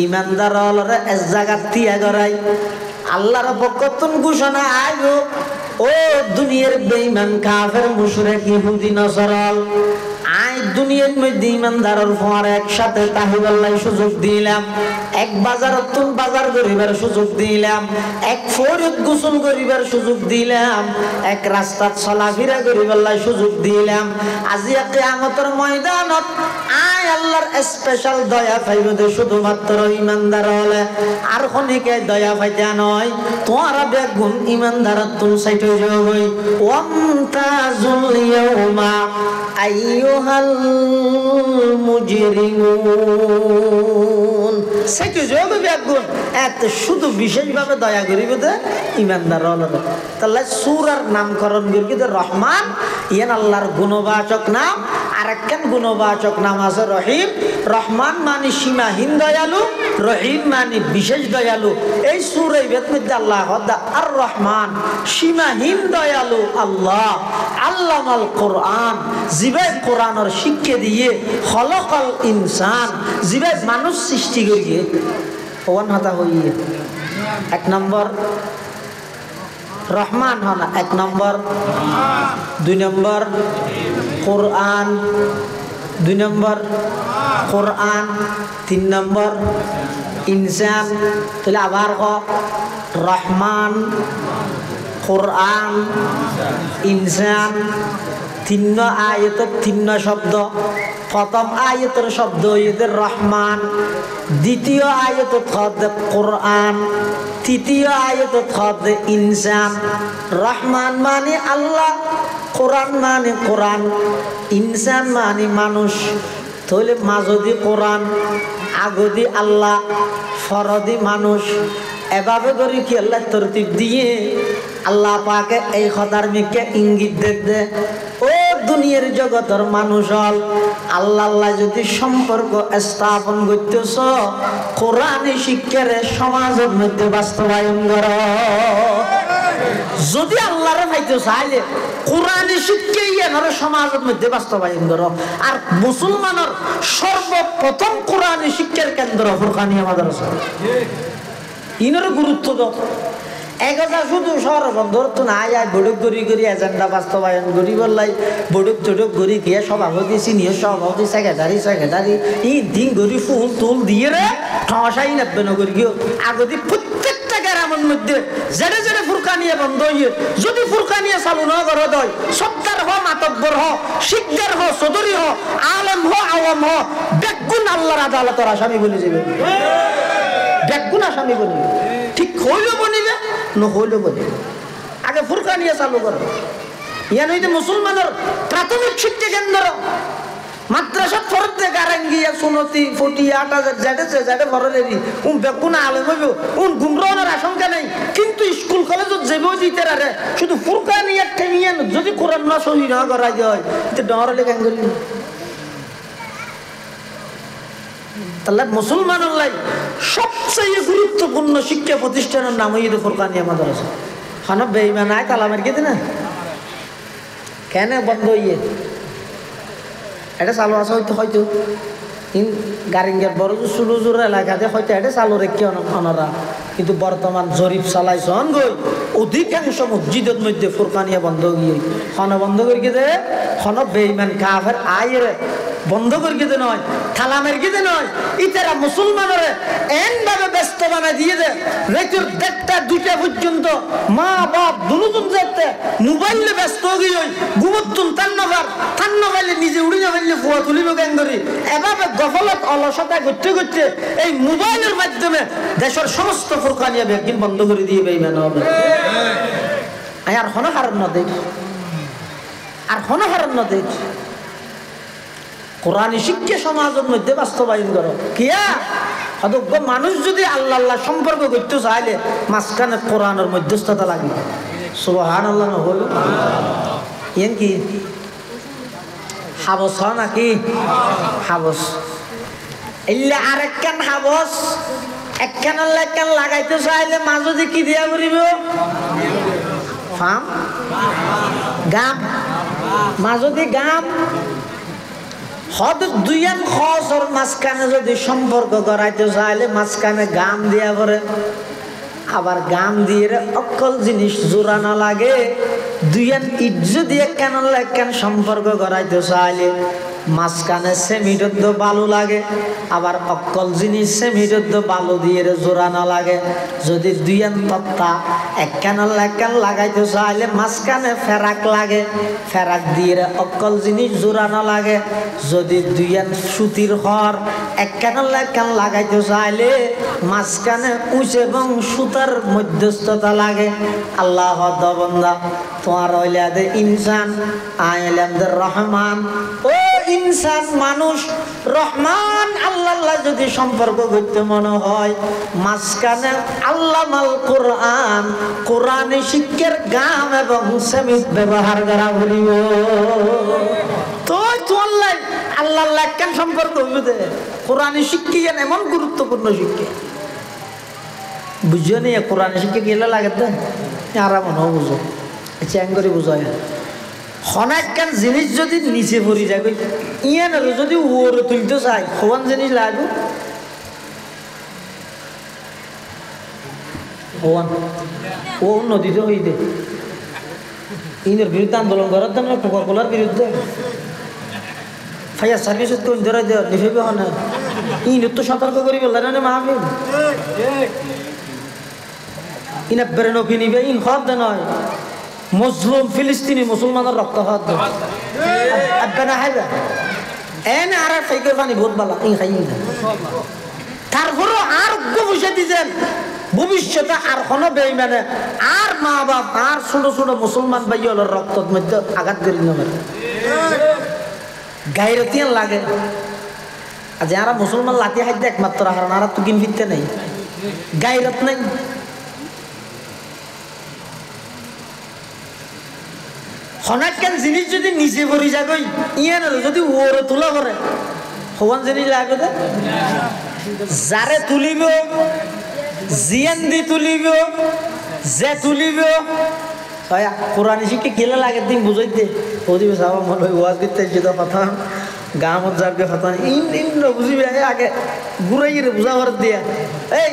ইমানদার হলরে এক জায়গা তিয়া গড়াই আল্লাহর পক্ষতুন ঘোষণা আইব ও দুনিয়ার বেঈমান কাফের মুশরিক ইহুদি নসরাল আই দুনিয়ার মধ্যে ইমানদারের ফোয়ার একসাথে তাহিবাল্লাহ সুযোগ দিলাম এক বাজারত তুন বাজার করিবার সুযোগ দিলাম এক ফরিদ গোসল করিবার সুযোগ দিলাম এক রাস্তা চলাফেরা করিবার সুযোগ দিলাম আজি কিয়ামতের ময়দানত আই আল্লাহর স্পেশাল দয়া পাইব দে শুধুমাত্র ইমানদার হলে আর খনিকে দয়া পাইতা নয় তোরা বেগুন ইমানদারত তুন সাইট হয়ে যাবে ওয়ামতাজুল ইয়াউমা আইয়ুহাল মুজরিমুন সেটা জবাবে বেগুন এত শুধু বিশেষভাবে দয়া করিবে দে ইমানদার হলে তাহলে সূরার নামকরণ করি দে রহমান ইয়ান আল্লাহর গুণবাচক নাম আরেকখান গুণবাচক নাম আছে রহিম রহমান মানে সীমাহীন দয়ালু রহিম মানে বিশেষ দয়ালু এই সূরা বেদ মধ্যে আল্লাহ হদা আর রহমান সীমাহীন দয়ালু আল্লাহ আল্লামাল কোরআন জিবে কোরআনের শিক্ষা দিয়ে খলকাল ইনসান জিবে মানুষ সৃষ্টি করিয়ে ওয়ান হাতা হইয়ে এক নম্বর রহমান হনা এক নম্বর দুই নম্বর কোরআন দুই নম্বর কোরআন তিন নম্বর ইনসান তাহলে আবার ক রহমান কোরআন ইনসান তিন আয়াত তিন শব্দ প্রথম আয়াতের শব্দ হইতে রহমান দ্বিতীয় আয়াত হতে কোরআন তৃতীয় আয়াত হতে ইনসান রহমান মানে আল্লাহ কোরআন মানে কোরআন ইনসান মানে মানুষ তাহলে মাঝদি কোরআন আগদি আল্লাহ ফরদি মানুষ এভাবে করে কি আল্লাহ তরতিব দিয়ে আল্লাহ পাকে এই খদার্মিককে ইঙ্গিত দে ও দুনিয়ার জগতের মানুষ হল আল্লাহ আল্লাহ যদি সম্পর্ক স্থাপন করতেছ কোরআনী শিক্ষার সমাজের মধ্যে বাস্তবায়ন কর যদি আল্লাহরে পাইতে চাইলে কোরআনী শিক্ষাই এনার সমাজের মধ্যে বাস্তবায়ন কর আর মুসলমানের সর্বপ্রথম কোরআনী শিক্ষার কেন্দ্র ফুরকানিয়া মাদ্রাসা ইনার গুরুত্ব দাও একথা শুধু সরবন্ধর তো না যায় বড়ুক গড়ি করি এজেন্ডা বাস্তবায়ন করি বললাই বড়ুক টুডুক গড়ি গিয়ে সভাপতি সিনিয়র সভাপতি সেক্রেটারি ই দিন গড়ি ফুল তুল দিয়ে রে ঠসাই নেবে না করি গিয়ে আগতি প্রত্যেকটা গ্রামের মধ্যে জেড়ে জেড়ে ফুরকানিয়া বন্ধ হইয়ে যদি ফুরকানিয়া চালু না করে দেয় সত্তার হ মাতব্বর হ শিকদার হ চৌধুরী হ আলম হ আওয়াম হ বেগুন আল্লাহর আদালতের আসামি বলে যাবে বেগুন আসামি বলে ঠিক হইল বনিবে নহইলেও বনিবে আগে ফুরকানিয়া চালু করো ইয়ান হইতে মুসলমানের প্রাথমিক শিক্ষা কেন্দ্র মাদ্রাসা ফরতে গারাঙ্গিয়া সুনতি ফুটি 8000 জেডেছে জেডে ফরেরি বেগুন আলম হইব গুমরানোর আশঙ্কা নেই কিন্তু স্কুল কলেজত যাবো দিতে রে শুধু ফুরকানিয়া ঠেমিয়ান যদি কোরআন না সহি না করা যায় তো ডরলে কেন করি তাহলে মুসলমানের লাই সবচেয়ে গুরুত্বপূর্ণ শিক্ষা প্রতিষ্ঠানের নাম হইতে ফুরকানিয়া মাদ্রাসা খান বেঈমান আয় তালা মার কেটে না কেন বন্ধ হইয়ে এটা চালু আছে হয়তো হয়তো গারিঙ্গের বড় সুরুজুর এলাকাতে হয়তো এটা চালু রেখে অনারা কিন্তু বর্তমান জরিপ চালাইছন গই অধিকাংশ মসজিদের মধ্যে ফুরকানিয়া বন্ধ গিয়ে খান বন্ধ করে গিয়ে খান বেঈমান কাফের আয় রে বন্ধ করে গিয়ে নয় থালামের গিয়ে নয় ইতারা মুসলমানের এমনভাবে ব্যস্ত বানা দিয়ে দেয় রাতের 1টা 2টা পর্যন্ত মা বাপ দুজন যেতে মোবাইলে ব্যস্ত গিয়ে ঘুমতুন তান্নবাইলে নিজে উড়ি না পারলে ফুয়া তুলিব কেন করি এভাবে গফলত অলসতা করতে করতে এই মোবাইলের মাধ্যমে দেশের সমস্ত ফুরকানিয়া ব্যাংকিং বন্ধ করে দিয়ে বেঈমান হবে আর হন হারান না দেখ আর হন হারান না দেখ কোরআনী শিক্ষা সমাজের মধ্যে বাস্তবায়ন করো কিয়া অদক্ষ মানুষ যদি আল্লাহ আল্লাহ সম্পর্ক করতে চাইলে মাঝখানে কোরআনের মধ্যস্থতা লাগবে সুবহানাল্লাহ না হলো ইয়েন কি হাবস নাকি হাবস এলে আরেকখান হাবস একখান আল্লাহ একখান লাগাইতে চাইলে মাঝে কি দিয়া করিব ফাম গাম মাঝে গাম হদ দুইয়ান খসর মাঝখানে যদি সম্পর্ক করাইতে চাইলে মাঝখানে গাম দিয়া করে আবার গাম দিয়ে অকল জিনিস জোড়ানো লাগে দুইয়ান ইট যদি একখান সম্পর্ক করাইতে চাইলে মাঝখানে সেমিটদ্দ বালু লাগে আবার অকল জিনিস সেমিটদ্দ বালু দিয়ে জোড়ানো লাগে যদি দুইয়ান তত্তা একখান লাগাইতে চাইলে মাঝখানে ফেরাক লাগে ফেরাক দিয়ে অকল জিনিস জোড়ানো লাগে যদি দুইয়ান সুতির হর একখান লাগাইতে চাইলে মাঝখানে উঁচ এবং সুতার মধ্যস্থতা লাগে আল্লাহ বন্দা তোমার হইলে ইনসান আইলামদের রহমান ও ইনসান মানুষ রহমান আল্লাহ যদি সম্পর্ক করতে মনে হয় মাঝখানে আল্লাহ মাল কোরআন কোরআনে শিক্ষার গাম এবং সেমিট ব্যবহার করা বলিব তো আল্লাহ কেন সম্পর্ক হইবে কোরআনে শিক্ষা এমন গুরুত্বপূর্ণ শিক্ষা বুঝছো নি কোরআনে শিক্ষা গেলে লাগে তো আরাম বুঝো চ্যাঙ্গরি বুঝায় হনাক্কান জিনিস যদি নিচে পড়ি যাবে ইয়ান যদি ওরে তুলতে চাই কোন জিনিস লাগবে ও নদীতে হইতে ইনের বিরুদ্ধে আন্দোলন করার জন্য কোকাকোলার বিরুদ্ধে ফায়ার সার্ভিসের তো ধরে দেওয়া নিফেবে হয় না ইনের তো সতর্ক করি বললেন না মাহফিল ইনা বেরেন নিবে ইন হদ নয় মুসলিম ফিলিস্তিনি মুসলমানের রক্ত হাত আব্বানা হাইবা এনে আর ফাইকের পানি বহুত বালা ইন খাই তারপরে আর বসে দিয়েছেন ভবিষ্যতে আর কোনো বেঈমানে আর মা বাপ আর ছোট ছোট মুসলমান ভাইয়ের রক্তর মধ্যে আঘাত করি না গায়রতিয়ান লাগে আর যারা মুসলমান লাঠি হাইতে একমাত্র হারান আর তো কিন ফিরতে নেই গায়রত নাই হনাকেন জিনিস যদি নিজে ভরি যাগই ইয়ে না যদি ওরে তোলা করে হওয়ান জিনিস লাগবে যারে তুলিব জিয়ান দি তুলিব যে তুলিব কোরআন শিখে গেলে লাগে দিন বুঝাই দে ওদিকে সাবা মনে হয় ওয়াজ দিতে যেটা কথা গামত যাবে কথা ইন বুঝিবে আগে ঘুরাইয়ে বুঝাবার দিয়া এই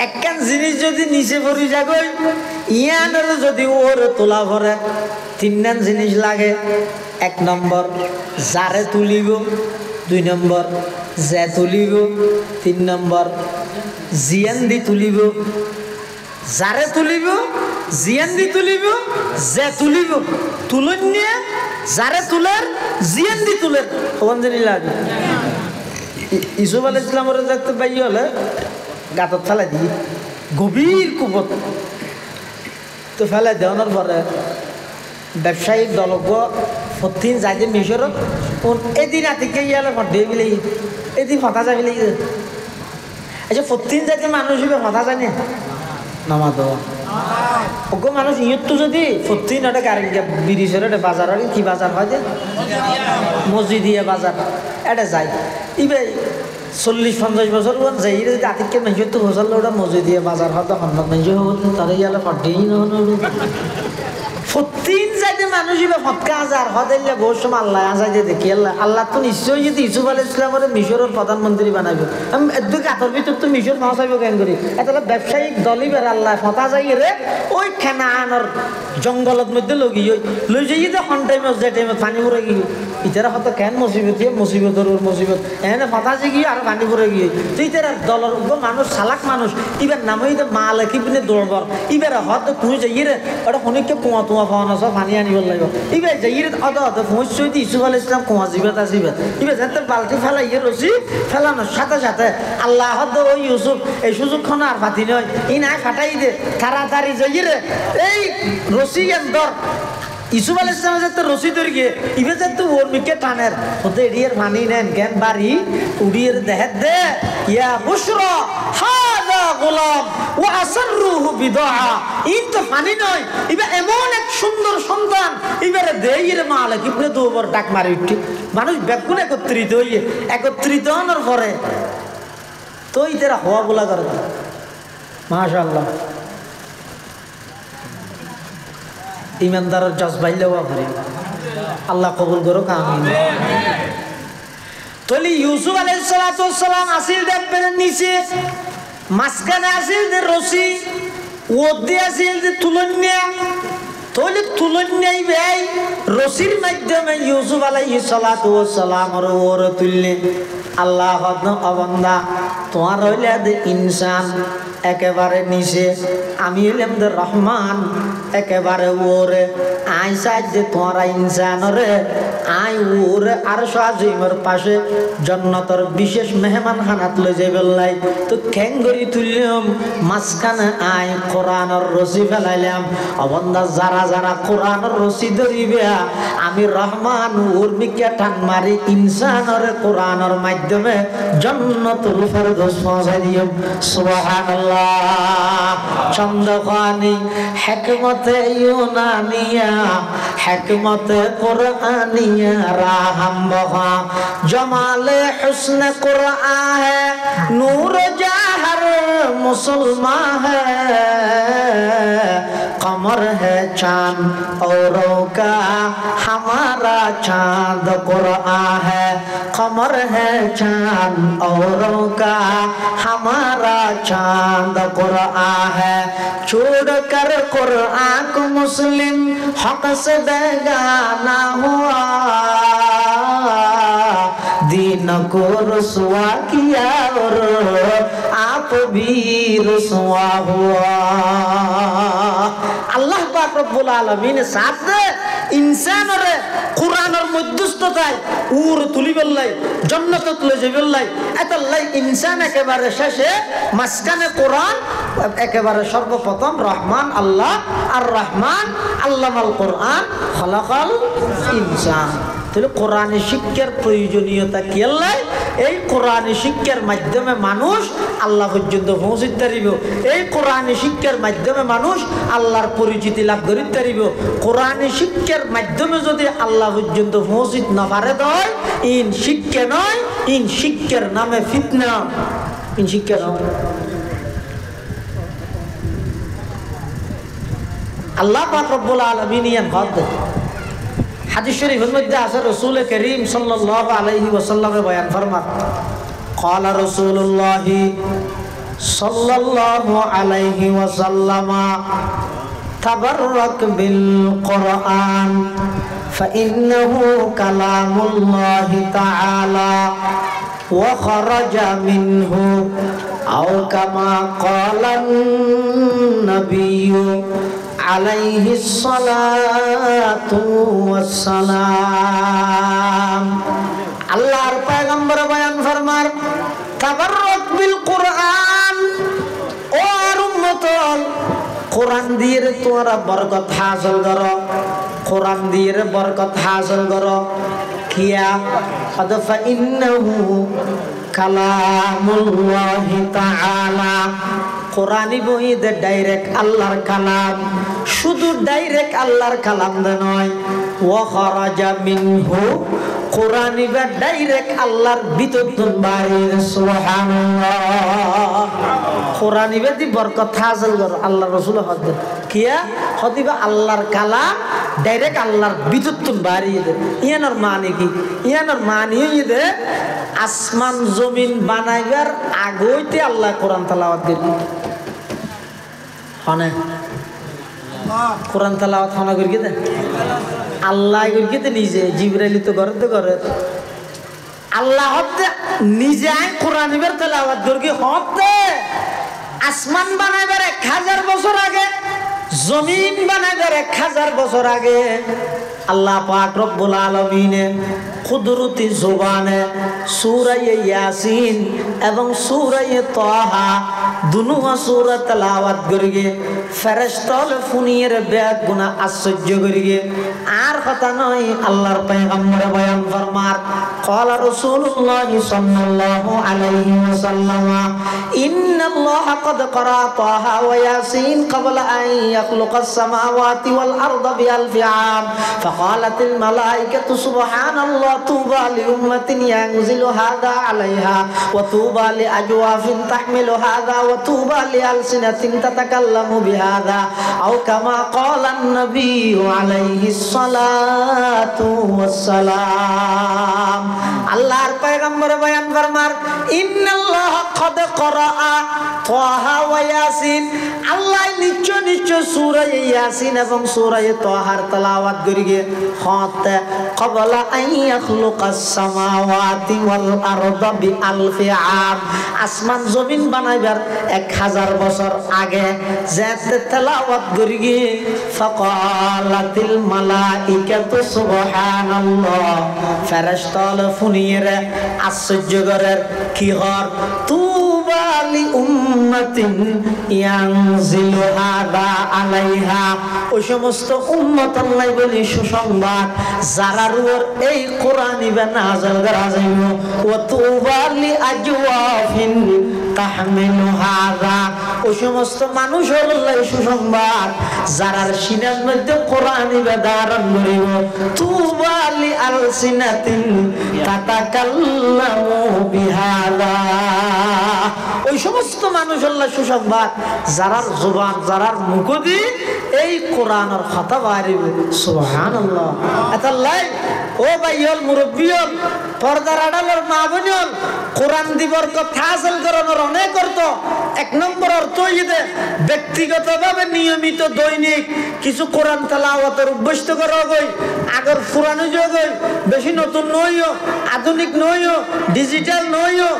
একখান জিনিস যদি নিচে পড়ি যাগই ইয়ানের যদি ওর তোলা ভরে তিনখান জিনিস লাগে এক নম্বর যারে তুলিব দুই নম্বর যে তুলিব তিন নম্বর জিয়ান দি তুলিব যারে তুলিব জিয়ান দি তুলিব যে তুলিব তুলন নিয়ে যারে তুলের জিয়ান দি তুলের কোন জিনিস লাগে ইসুফ আলাইহিস সালামের দেখতে পাই হলে গাতত ফেলাই দিই গভীর কুপত তো ফেলাই দেওয়ানোর পরে ব্যবসায়িক দলজ্ঞ প্রতিদিন যাইতে মিশরত এদিন রাতিকে ইয়ালে দিয়ে বিলে এদিন হতা যাবি লাগে আচ্ছা প্রতিদিন যাইতে মানুষ হতা জানে নামাজ ওগো মানুষ ইয়ত তো যদি প্রতিদিন একটা গাড়ি ব্রিজের একটা বাজার হয় কি বাজার হয় যে মসজিদিয়া বাজার এটা যায় ইবে 40-50 বছর যাই যদি আতিকে মানুষের তো বসালে ওটা মসজিদিয়া বাজার হয় তখন মানুষ হতো তারা ইয়ালে ফটেই নহন প্রতিদিন যাইতে মানুষ ফটকা আজার হদাইলে বহু সময় আল্লাহ আজাইতে দেখি আল্লাহ তো নিশ্চয়ই যদি ইসুফ আলাইহিস সালামের মিশরের প্রধানমন্ত্রী বানাইব আমি দুই কাতর ভিতর তো মিশর পৌঁছাইব কেন করি এটা ব্যবসায়িক দলই বের আল্লাহ ফটা যাই রে ওই খেনানোর জঙ্গলত মধ্যে লগি লই যাই যে হন টাইমত যে টাইমত পানি ভরে গিয়ে ইতারা হয়তো কেন মুসিবতের মুসিবত এনে ফটা যে গিয়ে আর পানি ভরে গিয়ে তো ইতারা দলের মানুষ চালাক মানুষ ইবার নামই মা লেখি পিনে দৌড়বর ইবার হয়তো তুই যাই রে ওটা শনিকে কুয়া তুয়া পাওয়া সব পানি আনিব লাগিব ইবার যাই রে অত পৌঁছই দি ইসুফ আলাইহিস সালাম কুয়া জিবাত আসিবে ইবার যাতে বালতি ফেলাই রসি ফেলানোর সাথে সাথে আল্লাহ হয়তো ওই ইউসুফ এই সুযোগক্ষণ আর ফাতি নয় ই নাই ফাটাই দে তাড়াতাড়ি যাই রে এই রসি দর ইসুফ আলাইহিস সালাম যাতে রসি ধরে গিয়ে ইবে যাতে ওর মিকে টানের হতে এড়িয়ের পানি নেন জ্ঞান বাড়ি উড়িয়ে দেহের দে ইয়া বুশরা হাদা গোলাম ও আসরুহু বিদআ ইন তো পানি নয় ইবে এমন এক সুন্দর সন্তান ইবারে দেইর মালিক ইবনে দুবার ডাক মারি উঠি মানুষ বেকুন একত্রিত হওয়ার পরে তো ইতারা হওয়া বলা করে মাশাআল্লাহ ইমানদারের জজবাইলে হওয়া করে আল্লাহ কবুল করুক আমিন তলি ইউসুফ আলাইহিস সালাম আসিল দেখবেন নিচে মাঝখানে আসিল যে রশি ওদে আসিল যে তুলন্যা তলি তুলন্যাই ভাই রশির মাধ্যমে ইউসুফ আলাইহিস সালাম ওর তুললে আল্লাহ অবন্দা তোমার হইলে দে ইনসান একেবারে নিচে আমি হইলাম দে রহমান একেবারে ওরে আই সাজ যে তোমারা ইনসান রে আই ওরে আর সাজিমের পাশে জান্নাতের বিশেষ মেহমান খানাত লই যাইবেল লাই তো খেঙ্গরি তুললাম মাঝখানে আই কোরআনের রশি ফেলাইলাম অবন্দা যারা যারা কোরআনের রশি ধরিবে আমি রহমান ওর মিকে টান মারি ইনসানের কোরআনের মাধ্যমে জান্নাতুল ফেরদৌস পৌঁছাই দিও সুবহানাল্লাহ চন্দ্রখানি হিকমতে ইউনানিয়া হিকমতে কুরআনিয়া রাহম বহা জমালে হুসনে কুরআন है नूर जहर मुसलमान है कमर है चांद औरों का हमारा चांद कुरआन है कमर है चांद औरों का हमारा चांद कुरआन है छोड़ कर कुरआन को मुस्लिम हक से बेगाना हुआ दीन को रुसवा किया और आप भी रुसवा हुआ আল্লাহ পাক রব্বুল আলামিন সাথে ইনসানের কোরআনের মধ্যস্থতায় উর তুলিবেল্লাই জান্নাতে তুলে যাবেল্লাই এতলাই ইনসান একেবারে শেষে মাঝখানে কোরআন একেবারে সর্বপ্রথম রহমান আল্লাহ আর রহমান আল্লামাল কোরআন খালাকাল ইনসান তাহলে কোরআনী শিক্ষার প্রয়োজনীয়তা কি? আল্লাহ এই কোরআনী শিক্ষার মাধ্যমে মানুষ আল্লাহ পর্যন্ত পৌঁছিতে পারিব। এই কোরআনী শিক্ষার মাধ্যমে মানুষ আল্লাহর পরিচিতি লাভ করিতে পারিব। কোরআনী শিক্ষার মাধ্যমে যদি আল্লাহ পর্যন্ত পৌঁছিতে না পারে হয় ইন শিক্ষা নয়, ইন শিক্ষার নামে ফিতনা, ইন শিক্ষা নয়। আল্লাহ পাক রব্বুল আলামিন ইয়ান বাদ হাদিস শরীফের মধ্যে আছে রাসূল করিম সাল্লাল্লাহু আলাইহি ওয়াসাল্লামে বয়ান ফরমান ক্বালা রাসূলুল্লাহ সাল্লাল্লাহু আলাইহি ওয়াসাল্লাম তাবাররাক বিল কুরআন ফাইন্নাহু কালামুল্লাহি তাআলা ওয়া খারাজা মিনহু আও কামা ক্বালান নাবিয়্যু আলাইহিস সালাতু ওয়াস সালাম। আল্লাহর পয়গম্বর বয়ান ফরমার তাবাররাক বিল কুরআন, ও আর উম্মত কোরআন দিয়ে তোমরা বরকত হাসিল করো, কোরআন দিয়ে বরকত হাসিল করো। কিয়া কদ ফাইন্নাহু কালামুল্লাহি তাআলা, কোরআনি বইতে ডাইরেক্ট আল্লাহর কালাম, শুধু ডাইরেক্ট আল্লাহর কালাম নয়, ওয়া খারাজা মিনহু, কোরআনি বা ডাইরেক্ট আল্লাহর ভিতর বাইরে। সুবহানাল্লাহ। কোরআনি বা দি বরকত হাসিল করো। আল্লাহ রাসূল হদ কিয়া হদিবা আল্লাহর কালাম ডাইরেক্ট আল্লাহর ভিতর বাইরে দে। ইয়ানোর মানে কি? ইয়ানোর মানে দে আসমান জমিন বানাইবার আগইতে আল্লাহ কোরআন তেলাওয়াত করি। হনে কোরআন তেলাওয়াত হনা করি দে আল্লাহ করি দে নিজে, জিবরাইল তো করে আল্লাহ হতে নিজে কোরআন ইবার তেলাওয়াত করি হতে। আসমান বানাইবার 1000 বছর আগে, জমিন বানাইবার 1000 বছর আগে আল্লাহ পাক রব্বুল আলামিন কুদরতি জবানে সূরা ইয়াসিন এবং সূরা তাহা দুনুয়া সূরা তেলাওয়াত করিগে ফেরেশতাল ফুনিয়ের ব্যাগ গুনাহ আশ্চর্য করিগে। আর কথা নয়, আল্লাহর পয়গম্বর বয়ান ফরমার ক্বালা রাসূলুল্লাহ সাল্লাল্লাহু আলাইহি ওয়াসাল্লাম ইন্নাল্লাহা ক্বাদ ক্বারা তাহা ওয়া ইয়াসিন ক্বাবলা আন ইয়াখলুকাস সামাওয়াতি ওয়াল আরদা বিআলফি আম ফাকালাতিল মালায়েকাতু সুবহানাল্লাহ তুবা লিউম্মাতিন ইয়ানজিলু হাদা আলাইহা ওয়া তুবা লিআজওয়াফিন তাহমিলু হাদা ওয়া তুবা লিআলসিনাতিন তাতাকাল্লামু বিহাদা আও কামা ক্বালান নাবিয়্যু আলাইহিস সালাতু ওয়াস সালাম। আল্লাহর পয়গম্বর বয়ান ফরমার ইন্নাল্লাহা ক্বাদ ক্বারা তাহা ওয়া ইয়াসিন, আল্লাহ নিশ্চয় সূরা ইয়াসিন এবং সূরা তাহার তেলাওয়াত করিগে হত ক্বাবলা আন ইয়াখলুকাস সামাওয়াতি ওয়াল আরদা বিআলফি আম, আসমান জমিন বানাইবার 1000 বছর আগে যেতে তেলাওয়াত করিগে ফাকালাতিল মালাইকাতু সুবহানাল্লাহ, ফেরেশতাল ফুনিয়ের আশ্চর্য করের কি হর তুবা লি উম্মাতিন ইয়ানজিলু হাদা আলাইহা, ওই সমস্ত উম্মত আল্লাহ বলি সুসংবাদ যারার উপর এই কোরআন ইবা নাযিল করা যাইব। ওয়া তুবা লি আজওয়াফিন তাহমিলু হাদা, ওই সমস্ত মানুষ আল্লাহ সুসংবাদ যারার সিনার মধ্যে কোরআন ইবা ধারণ করিব। তুবা লি আলসিনাতিন তাতাকাল্লামু বিহাদা, ওই সমস্ত মানুষ আল্লাহ সুসংবাদ যারার জবান যারার মুখ দিয়ে এই কোরআনের কথা বাড়িবে। সুবহানাল্লাহ। আল্লাহ ও ভাইয়ল মুরব্বিয়ল পর্দার আড়ালের মা বোনল কোরআন দিবর কথা হাসিল করানোর অনেক অর্থ। 1 নম্বর অর্থ হইতে ব্যক্তিগতভাবে নিয়মিত দৈনিক কিছু কোরআন তেলাওয়াতের অভ্যস্ত করা গই। আগর পুরানো যুগ বেশি নতুন নইও, আধুনিক নইও, ডিজিটাল নইও,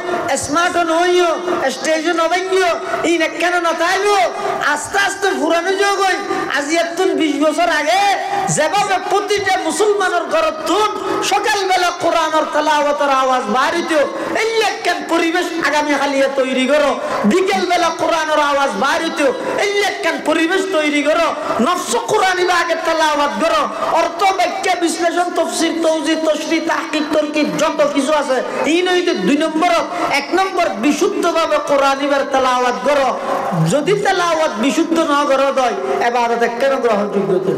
স্মার্ট নইও, স্টেজ নবাইও, ই না কেন না তাইবো আস্তে আস্তে পুরানো যুগ আজি 20 বছর আগে যেভাবে প্রতিটা মুসলমানের ঘরত সকালবেলা কোরআনের তেলাওয়াত তেলাওয়াতের আওয়াজ বাড়িতে এইলেকেন পরিবেশ আগামী খালিয়া তৈরি করো বিকেল বেলা কোরআনের আওয়াজ বাড়িতে এইলেকেন পরিবেশ তৈরি করো নফস কোরআনি আগে তেলাওয়াত করো অর্থ ব্যাখ্যা বিশ্লেষণ তাফসীর তাওজীহ তাশরীহ তাহকিক তারকিব যত কিছু আছে এই নইতে 2 নম্বর 1 নম্বর বিশুদ্ধভাবে কোরআনি বার তেলাওয়াত করো যদি তেলাওয়াত বিশুদ্ধ না করো দয় ইবাদত কেন গ্রহণযোগ্য তো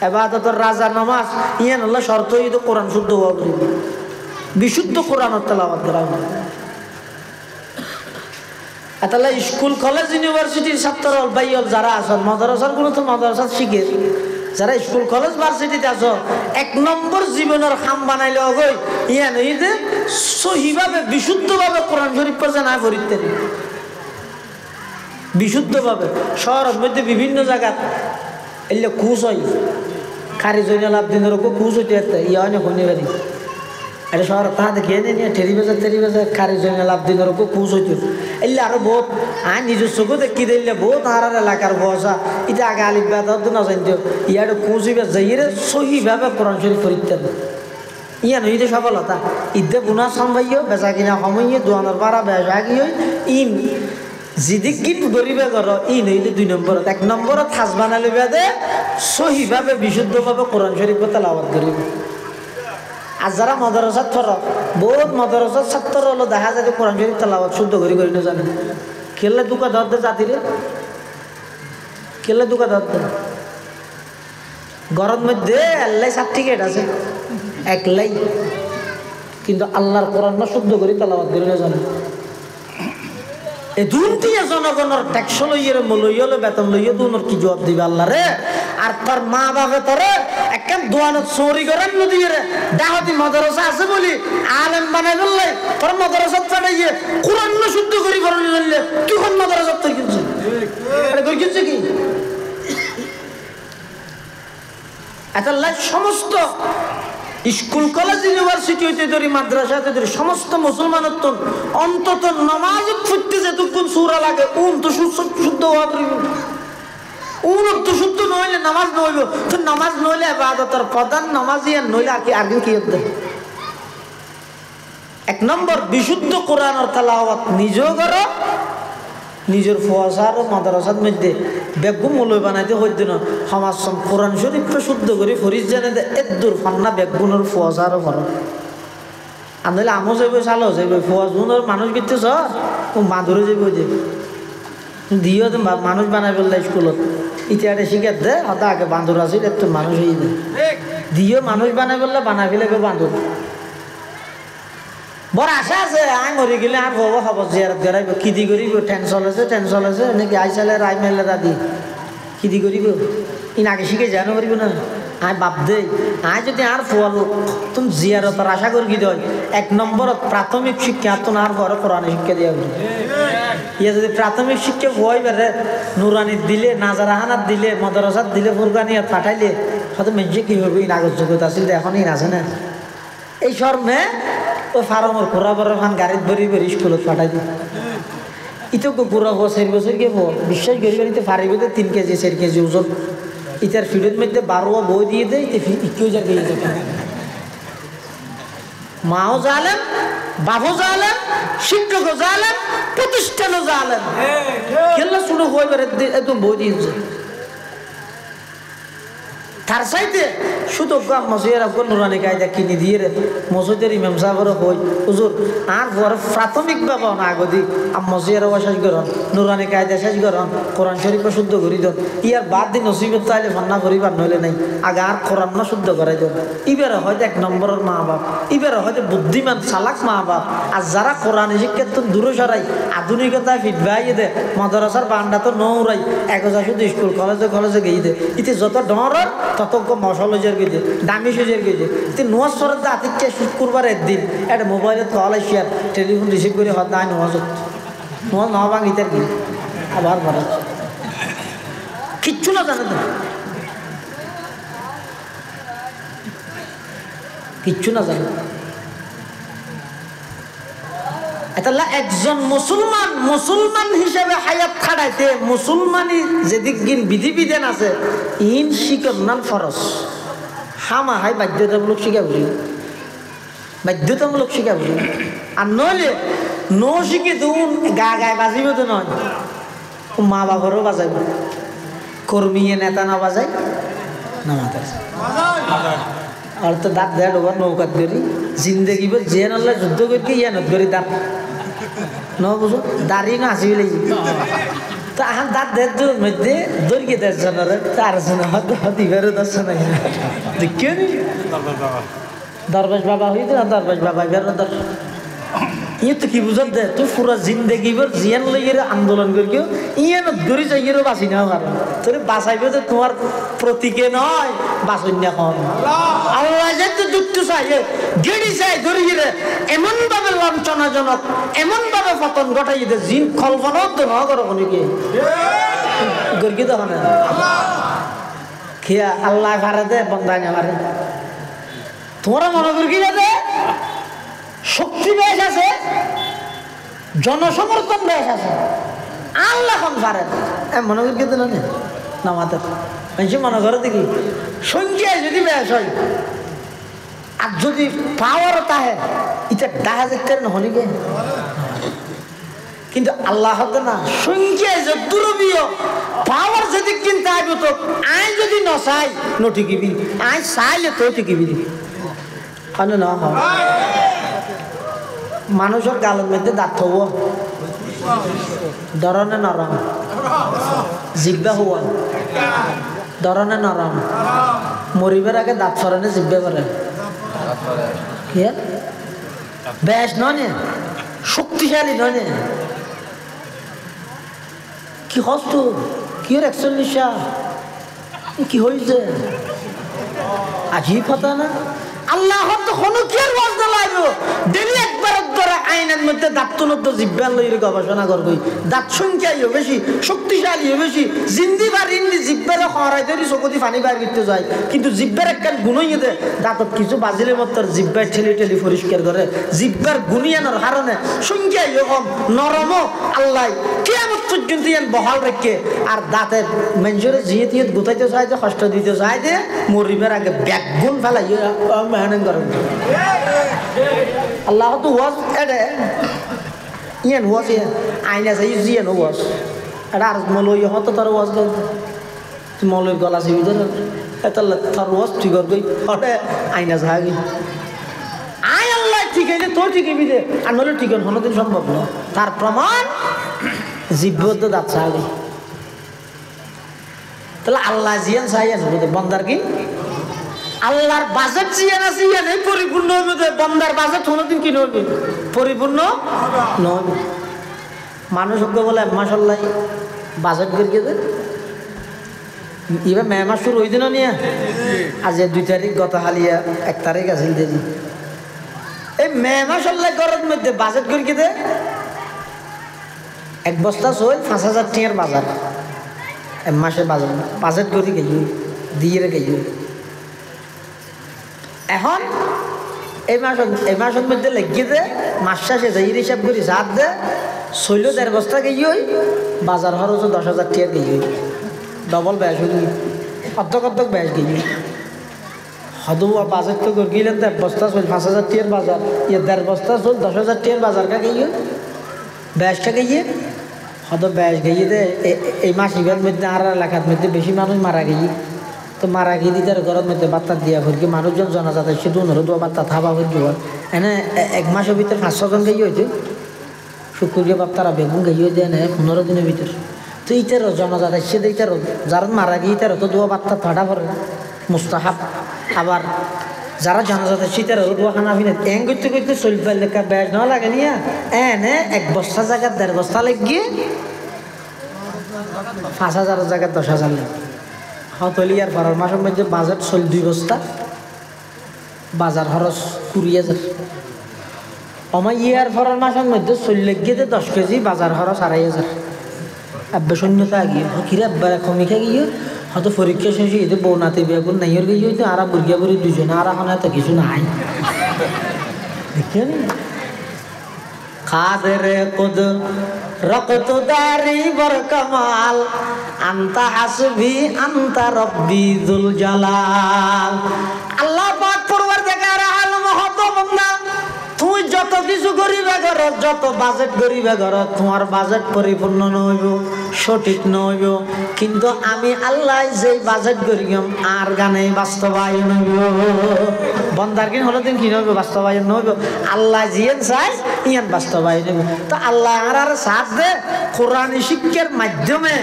ইবাদতের রাজা নামাজ ইয়ান আল্লাহ শর্ত হইতো কোরআন শুদ্ধ হওয়া বিশুদ্ধ কোরআনের তেলাওয়াত করা আতালা স্কুল কলেজ ইউনিভার্সিটির ছাত্র ভাইয়ল যারা আছেন মাদ্রাসার গুলো তো মাদ্রাসা শিখে যারা স্কুল কলেজ ভার্সিটিতে আছো 1 নম্বর জীবনের খাম বানাইলে হই ইয়ান হইতে সহিভাবে বিশুদ্ধভাবে কোরআন শরীফ পড়ে না পড়িতে বিশুদ্ধভাবে শহরের মধ্যে বিভিন্ন জায়গা এলে খুশ হয় খারি জৈনাল আবদিনের ওপর খুশ হইতে ইয়ে হয় না শনিবারি এটা শহর তা দেখিয়ে নিয়ে টেরি বাজার খারি জৈনাল আবদিনের ওপর খুশ হইতে এলে আরো বহুত নিজের চোখে দেখি দিলে বহুত আর এলাকার বসা এটা আগে আলিফ বাদ না জানতো ইয়ার খুশ হইবে যাইরে সহিভাবে কোরআন শরীফ পড়িতে ইয়া নইতে সফলতা ঈদে বুনা সম্ভাইও বেচা কিনা সময়ে দোয়ানোর পাড়া বেচা কি হয় ইন জিদিক কিন গরিবে করো ই নইলে 2 নম্বর 1 নম্বর খাস বানালে বেদে সহিভাবে বিশুদ্ধভাবে কোরআন শরীফ তেলাওয়াত করিবে আর যারা মাদ্রাসাত পড়ো বহুত মাদ্রাসার ছাত্র হলো দেখা যায় কোরআন শরীফ তেলাওয়াত শুদ্ধ করি না জানে খেললে দুকা ধরতে জাতিরে খেললে দুকা ধরতে গরম মধ্যে আল্লাহ সার্টিফিকেট আছে একলাই কিন্তু আল্লাহর কোরআন না শুদ্ধ করি তেলাওয়াত করি না জানে এই দুনিয়া জনগণের ট্যাক্স লইয়ে লইলে বেতন লইয়ে দুনোর কি জবাব দিবে আল্লাহ রে আর তার মা বাবা তোরে একদম দোয়ানত চুরি করেন নদী রে ডাহতি মাদ্রাসা আছে বলি আলেম বানাই বললে তোর মাদ্রাসা পাঠাইয়ে কোরআন না শুদ্ধ করি বললে বললে তুই কোন মাদ্রাসা তুই কিনছিস এটা কই কিনছিস কি এটা সমস্ত স্কুল কলেজ ইউনিভার্সিটি হইতে ধরি মাদ্রাসা হইতে ধরি সমস্ত মুসলমানের তো অন্তত নামাজ পড়তে যেটুকুন সূরা লাগে তো শুদ্ধ হওয়া তো শুদ্ধ নইলে নামাজ নইব তো নামাজ নইলে ইবাদতের প্রধান নামাজই আর নইলে আগে কি হতে 1 নম্বর বিশুদ্ধ কোরআনের তেলাওয়াত নিজেও করো নিজের ফোয়াসার ও মাদ্রাসার মধ্যে বেগুম মূল্য বানাইতে হইতে না সমাজ কোরআন শরীফকে শুদ্ধ করে ফরিজ জানে দে এদুর ফান্না বেগুনের ফোয়াসারও ফরক আনলে আমও যাইব চালো যাইব ফোয়াজুনের মানুষ গেতেছ ও মাধুরে যাইব যে দিও মানুষ বানাই বললে স্কুলত ইতিহাসে শিখে দে হতা আগে বান্ধর আছে একটু মানুষ হয়ে যায় দিও মানুষ বানাই বললে বানাই ফেলে বান্ধর বড় আশা আছে আই মরি গেলে আর হবো খবর জিয়ারত গড়াইব কিদি করিব টেনশন আছে নাকি আই চালে রাই মেলে রাদি কিদি করিব ইন আগে শিখে জানো করিব না আই বাপ দে আই যদি আর ফল তুমি জিয়ারতের আশা করি কি দেয় 1 নম্বর প্রাথমিক শিক্ষা তো আর ঘরে কোরআন শিক্ষা দিয়া উঠি ইয়া যদি প্রাথমিক শিক্ষা ভয় বেড়ে নুরানি দিলে নাজারাহানাত দিলে মাদ্রাসাত দিলে ফুরকানিয়াত পাঠাইলে হয়তো মেজে কি হবে ইন আগর যোগ্যতা আছিল এখনই আছে না এই শর্মে ও ফার্মর ঘোরা বড় খান গাড়িত ভরি স্কুলত পাঠাই দিই ইতো ঘোরা 4 বছর গিয়ে বিশ্বাস করিবেন ইতে ফারিবে 3 কেজি 4 কেজি ওজন ইতার ফিডের মধ্যে 12 বই দিয়ে দেয় ইতে 21 গিয়ে যাবে মাও জালেম বাবু জালেম শিক্ষকও জালেম প্রতিষ্ঠানও জালেম কেলা শুনে হয়ে বেড়ে একদম বই দিয়েছে তার সাইতে শুধু মসজিদের আপনার নুরানি কায়দা কিনে দিয়ে রে মসজিদের ইমাম সাহেবেরও হই হুজুর আর পরে প্রাথমিকভাবে না আগদি মসজিদের শেষ করন নুরানি কায়দা শেষ করন কোরআন শরীফ শুদ্ধ করি দেন ইয়ার বাদ দিন নসিবত চাইলে মান্না করিবার নইলে নাই আগে আর কোরআন না শুদ্ধ করাই দেন ইবারে হয়তো 1 নম্বরের মা বাপ ইবারে হয়তো বুদ্ধিমান চালাক মা বাপ আর যারা কোরআন শিক্ষার তো দূরে সরাই আধুনিকতায় ফিটবাইয়ে দে মাদ্রাসার বান্ডা তো নৌরাই একজা শুধু স্কুল কলেজে গিয়ে দে ইতি যত ডর তত মশলা গেছে দামি সুজের গেছে তুই নোয়াজ সরের আতিককে শুক্রবার একদিন একটা মোবাইলে কল আসিয়ার টেলিফোন রিসিভ করে হত নাই নোয়াজ না ভাঙিতে কি আবার ভরা কিচ্ছু না জানে তো কিচ্ছু না জানে এটা একজন মুসলমান হিসেবে হায়াত খাড়াইতে মুসলমানি যেদিক গিন বিধিবিধান আছে ইন শিকর নাম ফরজ হামা হাই বাধ্যতামূলক শিখা বুঝি বাধ্যতামূলক শিখাবো। আর নইলে নো শিখে দুন গায়ে বাজিব তো নয়, মা বাবারও বাজাইব, কর্মীয়ে নেতা না বাজাই না মাথায় আর তো দাঁত দেয় ডোবার নৌকাত ধরি জিন্দগি বল যে নল্লা যুদ্ধ করি ইয়ানত করি দাঁত ন বুঝো দাঁড়িয়ে না আসি বলে তো আহান দাঁত দেড় দূর মধ্যে দৌড়িয়ে দেড় জনের তার জন্য দিবারও দর্শন দেখিও নি দরবেশ বাবা হইত না দরবেশ বাবা এবার দর্শন ইয়ে তো কি বুঝত দে তুই পুরা জিন্দগি বল জিয়ান লইয়ের আন্দোলন করিও ইয়ান ধরি যাইয়েরও বাঁচি নেওয়া পারো তোর বাঁচাইবে তো তোমার প্রতীকে নয় বাঁচন্যা কম আল্লাহ যে তো দুঃখ চাই গেড়ি চাই ধরি গিয়ে এমন ভাবে লাঞ্ছনাজনক এমন ভাবে পতন ঘটাই দে জিন কল্পনাও তো ন করো কোনো কি গর্গি তখন খেয়া আল্লাহ ভারে দে বন্ধাই না ভারে তোমরা মনে করি দে শক্তি বেশ আছে, জনসমর্থন বেশ আছে, আল্লাহ এখন পারেন মনে করি কিন্তু না মাতে মানুষ মনে করে দেখি সংখ্যায় যদি বেশ হয় আর যদি পাওয়ার তাহে এটা দেখা যেতে হনিকে কিন্তু আল্লাহ হতে না সংখ্যায় যে দুরবীয় পাওয়ার যদি কিনতে আসবে তো আই যদি ন চাই নঠিকিবি আই চাইলে তো ঠিকিবি না হয় মানুষের গালের মধ্যে দাঁত হব ধরনে নরম জিব্বা হওয়া ধরনে নরম মরিবার আগে দাঁত সরানে জিব্বা পারে বেশ নয় শক্তিশালী নয় কি হস্ত কি 41 কি হয়েছে আজিব হতা না আল্লাহ তো কোনো কি আর বলতে লাগবে ডেলি একবার ধরে আইনের মধ্যে দাঁতনদ্দ জিব্বার লইরে গবেষণা করবই দাঁত সংখ্যাইও বেশি শক্তিশালীও বেশি জিন্দি বা রিন্দি জিব্বারে খরাই ধরি চকুতি পানি বাইর করতে যায় কিন্তু জিব্বার একখান গুণই দে দাঁতত কিছু বাজিলে মতো জিব্বার ঠেলি ঠেলি পরিষ্কার করে জিব্বার গুণিয়ানোর কারণে সংখ্যাইও কম নরমও আল্লাহ কিয়ামত পর্যন্ত ইয়ান বহাল রেখে আর দাঁতের মেঞ্জরে জিয়ে দিয়ে গুতাইতে চায় যে কষ্ট দিতে চায় যে মরিবার আগে ব্যাগুন ফেলাই মেহনত করেন আল্লাহ তো ওয়াজ এটা ইয়ান ওয়াজ আইন আছে জিয়ান ওয়াজ এটা আর মলই হতো তার ওয়াজ মলের গলা চিবি ধরে এটা তার ওয়াজ ঠিক করবি হটে আইনা যাবি আই আল্লাহ ঠিক আছে তোর ঠিক দে আর নলে ঠিক কোনোদিন সম্ভব না তার প্রমাণ জিব্বত দাঁত চাবি তাহলে আল্লাহ জিয়ান চাইয়ান বন্দার কি আল্লাহর বাজেট জিয়ান আছে ইয়ান পরিপূর্ণ হবে বন্দার বাজেট কোনোদিন কি নবে পরিপূর্ণ নবে মানুষ বলে মাশাআল্লাহ বাজেট করিয়ে দে এবার মে মাস শুরু হইতে না নিয়ে আজ 2 তারিখ গত হালিয়া 1 তারিখ আছিল দেখি এই মে মাস আল্লাহ ঘরের মধ্যে বাজেট করিয়ে দে 1 বস্তা চল 5000 টাকার বাজার মাসে বাজেট করি গেছি দিয়ে গেছি এখন এই মাসের মধ্যে লেগে দে মাস শেষে যাই হিসাব করি সাত দে 1.5 বস্তা গেছি ওই বাজার খরচ 10,000 টাকা গেছি ডবল ব্যাস হইল অর্ধক ব্যাস গেছি হদু বাজার তো গেলেন তো 1 বস্তা চল 5,000 টাকার বাজার 1.5 বস্তা চল 10,000 টাকার বাজার কা গেছি ব্যাসটা গেছি হয়তো ব্যাস গিয়ে দে এই মাসিবের মধ্যে আর এলাকার মধ্যে বেশি মানুষ মারা গেছি তো মারা গিয়ে দিতে ঘরের মধ্যে বার্তা দিয়া ভরকি মানুষজন জনাজাত সে দুনরও দোয়া বার্তা থাবা হয়ে যাওয়ার এনে 1 মাসের ভিতরে 500 জন গিয়ে হয়েছে শুক্রিয়া বাপ্তারা বেগুন গিয়ে দেয় না 15 দিনের ভিতরে তো ইতারও জনাজাত সে ইতারও যারা মারা গিয়ে ইতারও তো দোয়া বার্তা থাটা পড়ে মুস্তাহাব আবার যারা জনাজাত শীতের দোয়া খানা ফিনে এং করতে করতে চলতে লেখা ব্যাস না লাগে নিয়া এনে 1 বস্তা জায়গা 1.5 বস্তা লাগিয়ে 5,000 জায়গা 10,000 লাগে হতলিয়ার পরের মাসের মধ্যে বাজার চল 2 বস্তা বাজার খরচ 20,000 আমার ইয়ার পরের মাসের মধ্যে চল লাগিয়ে 10 কেজি বাজার খরচ 2,500 আব্বা শূন্যতা গিয়ে কিরে আব্বার কমিখা গিয়ে হয়তো পরীক্ষা শেষে এতে বউ নাতে বেগুন নাই ওর গিয়ে হইতে আর বুর্গিয়া বুড়ি দুজনে আর এখন এত কিছু নাই দেখছেন কাদের কুদ রকত দারি বর কামাল আন্তা হাসবি আন্তা রব্বি যুল জালাল আল্লাহ পাক পরওয়ারদিগার আলম হত বান্দা যত কিছু করিবে ঘরত, যত বাজেট করিবে ঘরত, তোমার বাজেট পরিপূর্ণ নহইব, সঠিক নহইব, কিন্তু আমি আল্লাহ যেই বাজেট করিম আর গানে বাস্তবায়ন হইব। বন্দার কিন হলো দিন কি নহইব, বাস্তবায়ন নহইব। আল্লাহ জিয়েন চাই ইয়ান বাস্তবায়ন হইব। তো আল্লাহ আর সাথ দে কোরআন শিক্ষার মাধ্যমে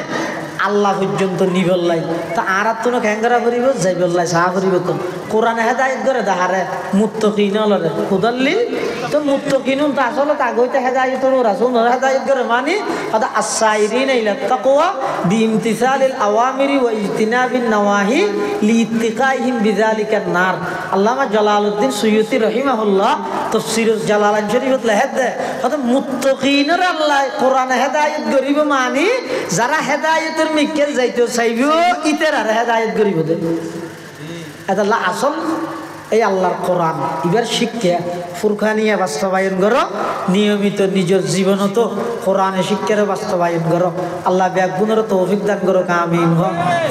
আল্লাহ পর্যন্ত নিবল্লাই। তা আর তো ক্যাঙ্গরা করিব যাইবল্লাই সাহা করিব। তো কোরআনে হেদায়ত করে দাহারে মুত্তকিন লরে খুদাল্লিল। তো মুত্তকিন তো আসলে তাগইতে হেদায়ত রাসূল হেদায়ত করে মানি আদা আসাইরিন ইলা তাকওয়া বিইমতিসালিল আওয়ামিরি ওয়া ইজতিনাবিন নওয়াহি লিইত্তিকাইহিম বিযালিকান নার। আল্লামা জালালউদ্দিন সুয়ুতি রাহিমাহুল্লাহ তাফসীরুল জালালাইন শরীফত লেখেন দে কত মুত্তকিনের আল্লাহ কোরআনে হেদায়ত করিব মানি যারা হেদায়তের মিকেল যাইতে চাইব ইতের আর হেদায়ত করিব দে। এটা আসল এই আল্লাহর কোরআন এবার শিক্ষা ফুরকানিয়া বাস্তবায়ন করো, নিয়মিত নিজের জীবনত কোরআনে শিক্ষার বাস্তবায়ন করো। আল্লাহ ব্যাগুনের তৌফিক দান করো। আমিন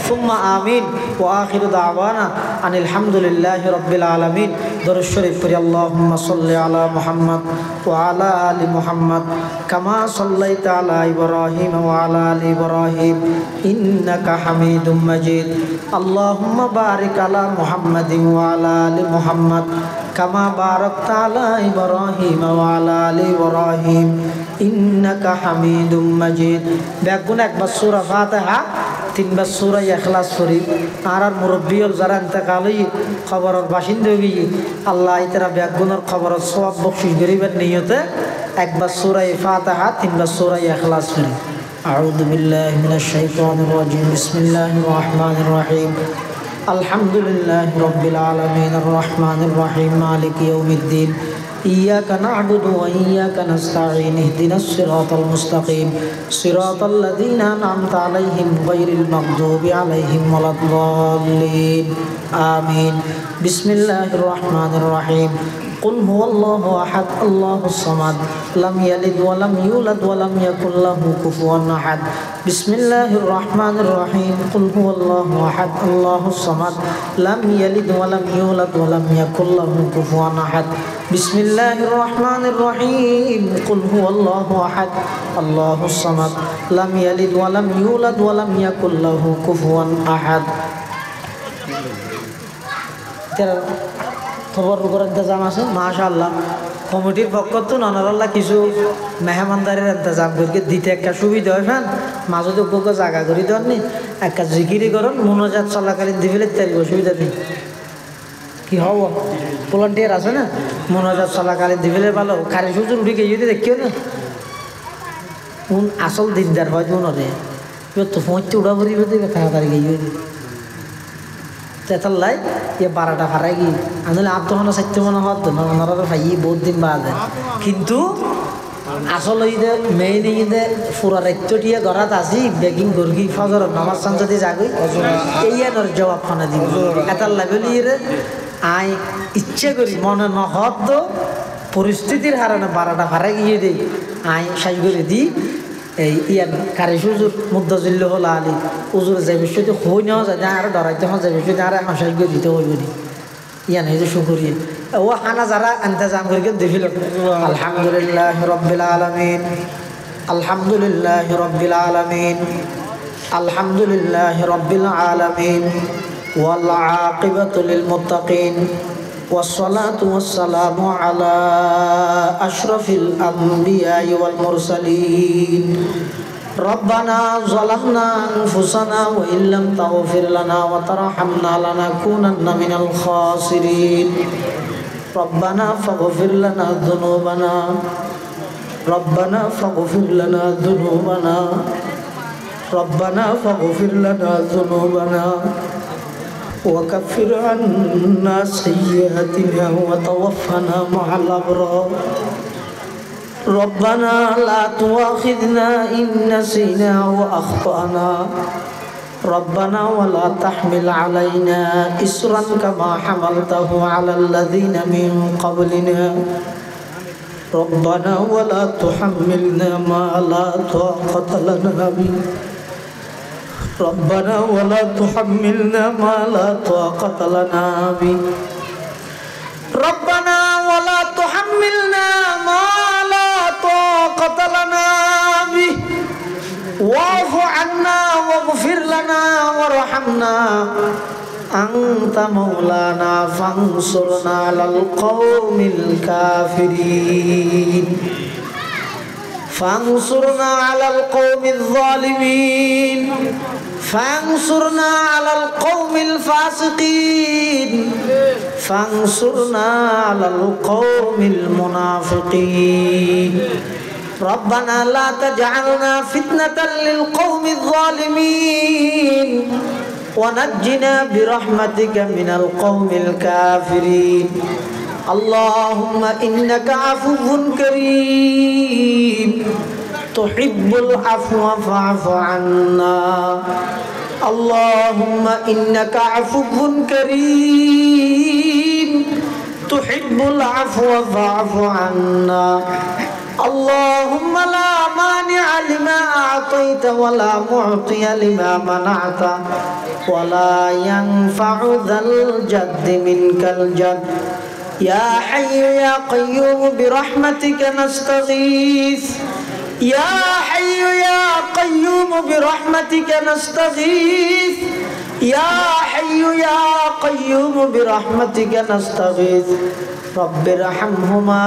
সুম্মা আমিন। ওয়া আখিরু দাওয়ানা আনিল হামদুলিল্লাহি রাব্বিল আলামিন। দরুদ শরীফ পড়ি। আল্লাহুম্মা সাল্লি আলা মুহাম্মদ ওয়া আলা আলি মুহাম্মদ কামা সাল্লাইতা আলা ইব্রাহিম ওয়া আলা আলি ইব্রাহিম ইন্নাকা হামিদুম মাজিদ। আল্লাহুম্মা বারিক আলা মুহাম্মাদিন ওয়া আলা আলি মুহাম্মদ কামা বারাকতা আলা ইব্রাহিম ওয়া আলা আলি ইব্রাহিম ইন্নাকা হামিদুম মাজিদ। ব্যাগুন একবার সূরা ফাতিহা, তিনবার সূরা ইখলাস পড়ি। আর মুরব্বিয়ল যারা ইন্তেকালি খবরের বাসিন্দা হয়ে আল্লাহ ইতারা ব্যাগুনের খবরের সওয়াব বখশিশ করিবার নিয়তে একবার সূরা ফাতিহা, তিনবার সূরা ইখলাস পড়ি। আউযু বিল্লাহি মিনাশ শাইতানির রাজিম। বিসমিল্লাহির রহমানির রহিম। আলহামদুলিল্লাহি রাব্বিল আলামিন আর রহমানির রহিম মালিকি ইয়াউমিদ্দিন। إياك نعبد وإياك نستعين اهدنا الصراط المستقيم صراط الذين أنعمت عليهم غير المغضوب عليهم ولا الضالين آمين بسم الله الرحمن الرحيم قل هو الله أحد الله الصمد لم يلد ولم يولد ولم يكن له كفوا أحد بسم الله الرحمن الرحيم قل هو الله أحد الله الصمد لم يلد ولم يولد ولم يكن له كفوا أحد بسم الله الرحمن الرحيم قل هو الله أحد الله الصمد لم يلد ولم يولد ولم يكن له كفوا أحد খবর ইন্তজাম আছে মাশাআল্লাহ। কমিটির পক্ষ তো নানারাল্লাহ কিছু মেহমানদারের ইন্তজাম করে দিতে একটা সুবিধা হয় ফ্যান মাঝে উপকে জায়গা করে দেননি একটা জিকিরি করুন মনোজাত চলাকালীন দিবিলে তার অসুবিধা নেই। কি হব ভলান্টিয়ার আছে না মনোজাত চলাকালীন দিবিলে ভালো খারি সুযোগ উঠে গিয়ে যদি দেখিও না কোন আসল দিনদার হয় মনে তো পৌঁছতে উড়া পড়িবে দেবে তাড়াতাড়ি গিয়ে তেতাল্লাই ইয়ে 12টা ফারাই গিয়ে আনলে আর তখন সাইতে মনে হতো না ওনারা ভাই বহুত দিন বাদে কিন্তু আসলে ঈদে মেইন ঈদে পুরা রাত্যটিয়ে ঘরাত আসি বেগিং গর্গি ফজর নামাজ চান যদি যাগই এই এর জবাব খানা দিব এতাল্লাই বলি রে আই ইচ্ছে করি মনে নহত পরিস্থিতির হারানে 12টা ফারাই গিয়ে দিই আই সাই করে দিই এই ইয়ান কারি সুজুর মুদ্দাজিল্ল হল আলী উজুর যে বিষয়টি হই নেওয়া যায় না আরো ডরাইতে হয় যে বিষয়টি আর হাসাই গিয়ে দিতে হইব নি ইয়ান এই যে শুকরিয়ে ও খানা যারা ইন্তজাম করে দিল আলহামদুলিল্লাহ রাব্বিল আলামিন আলহামদুলিল্লাহ রাব্বিল আলামিন আলহামদুলিল্লাহ রাব্বিল আলামিন ওয়াল আকিবাতু লিল মুত্তাকিন والصلاة والسلام على أشرف الأنبياء والمرسلين ربنا ظلمنا أنفسنا وإن لم تغفر لنا وترحمنا لنكونن من الخاسرين ربنا فاغفر لنا ذنوبنا ربنا فاغفر لنا ذنوبنا ربنا فاغفر لنا ذنوبنا وكفر عنا سيئاتنا وتوفنا مع الأبرار ربنا لا تؤاخذنا إن نسينا وأخطأنا ربنا ولا تحمل علينا إصرا كما حملته على الذين من قبلنا ربنا ولا تحملنا ما لا طاقة لنا به ربنا ولا تحملنا ما لا طاقة لنا به ربنا ولا تحملنا وارحمنا أنت مولانا فانصرنا على القوم الكافرين فانصرنا على القوم الظالمين فانصرنا على القوم الفاسقين فانصرنا على القوم المنافقين ربنا لا تجعلنا فتنة للقوم الظالمين ونجنا برحمتك من القوم الكافرين اللهم إنك عفو كريم تحب العفو فاعف عنا اللهم إنك عفو كريم تحب العفو فاعف عنا اللهم لا مانع لما أعطيت ولا معطي لما منعت ولا ينفع ذا الجد منك الجد يا حي يا قيوم برحمتك نستغيث يا حي يا قيوم برحمتك نستغيث يا حي يا قيوم برحمتك نستغيث رب ارحمهما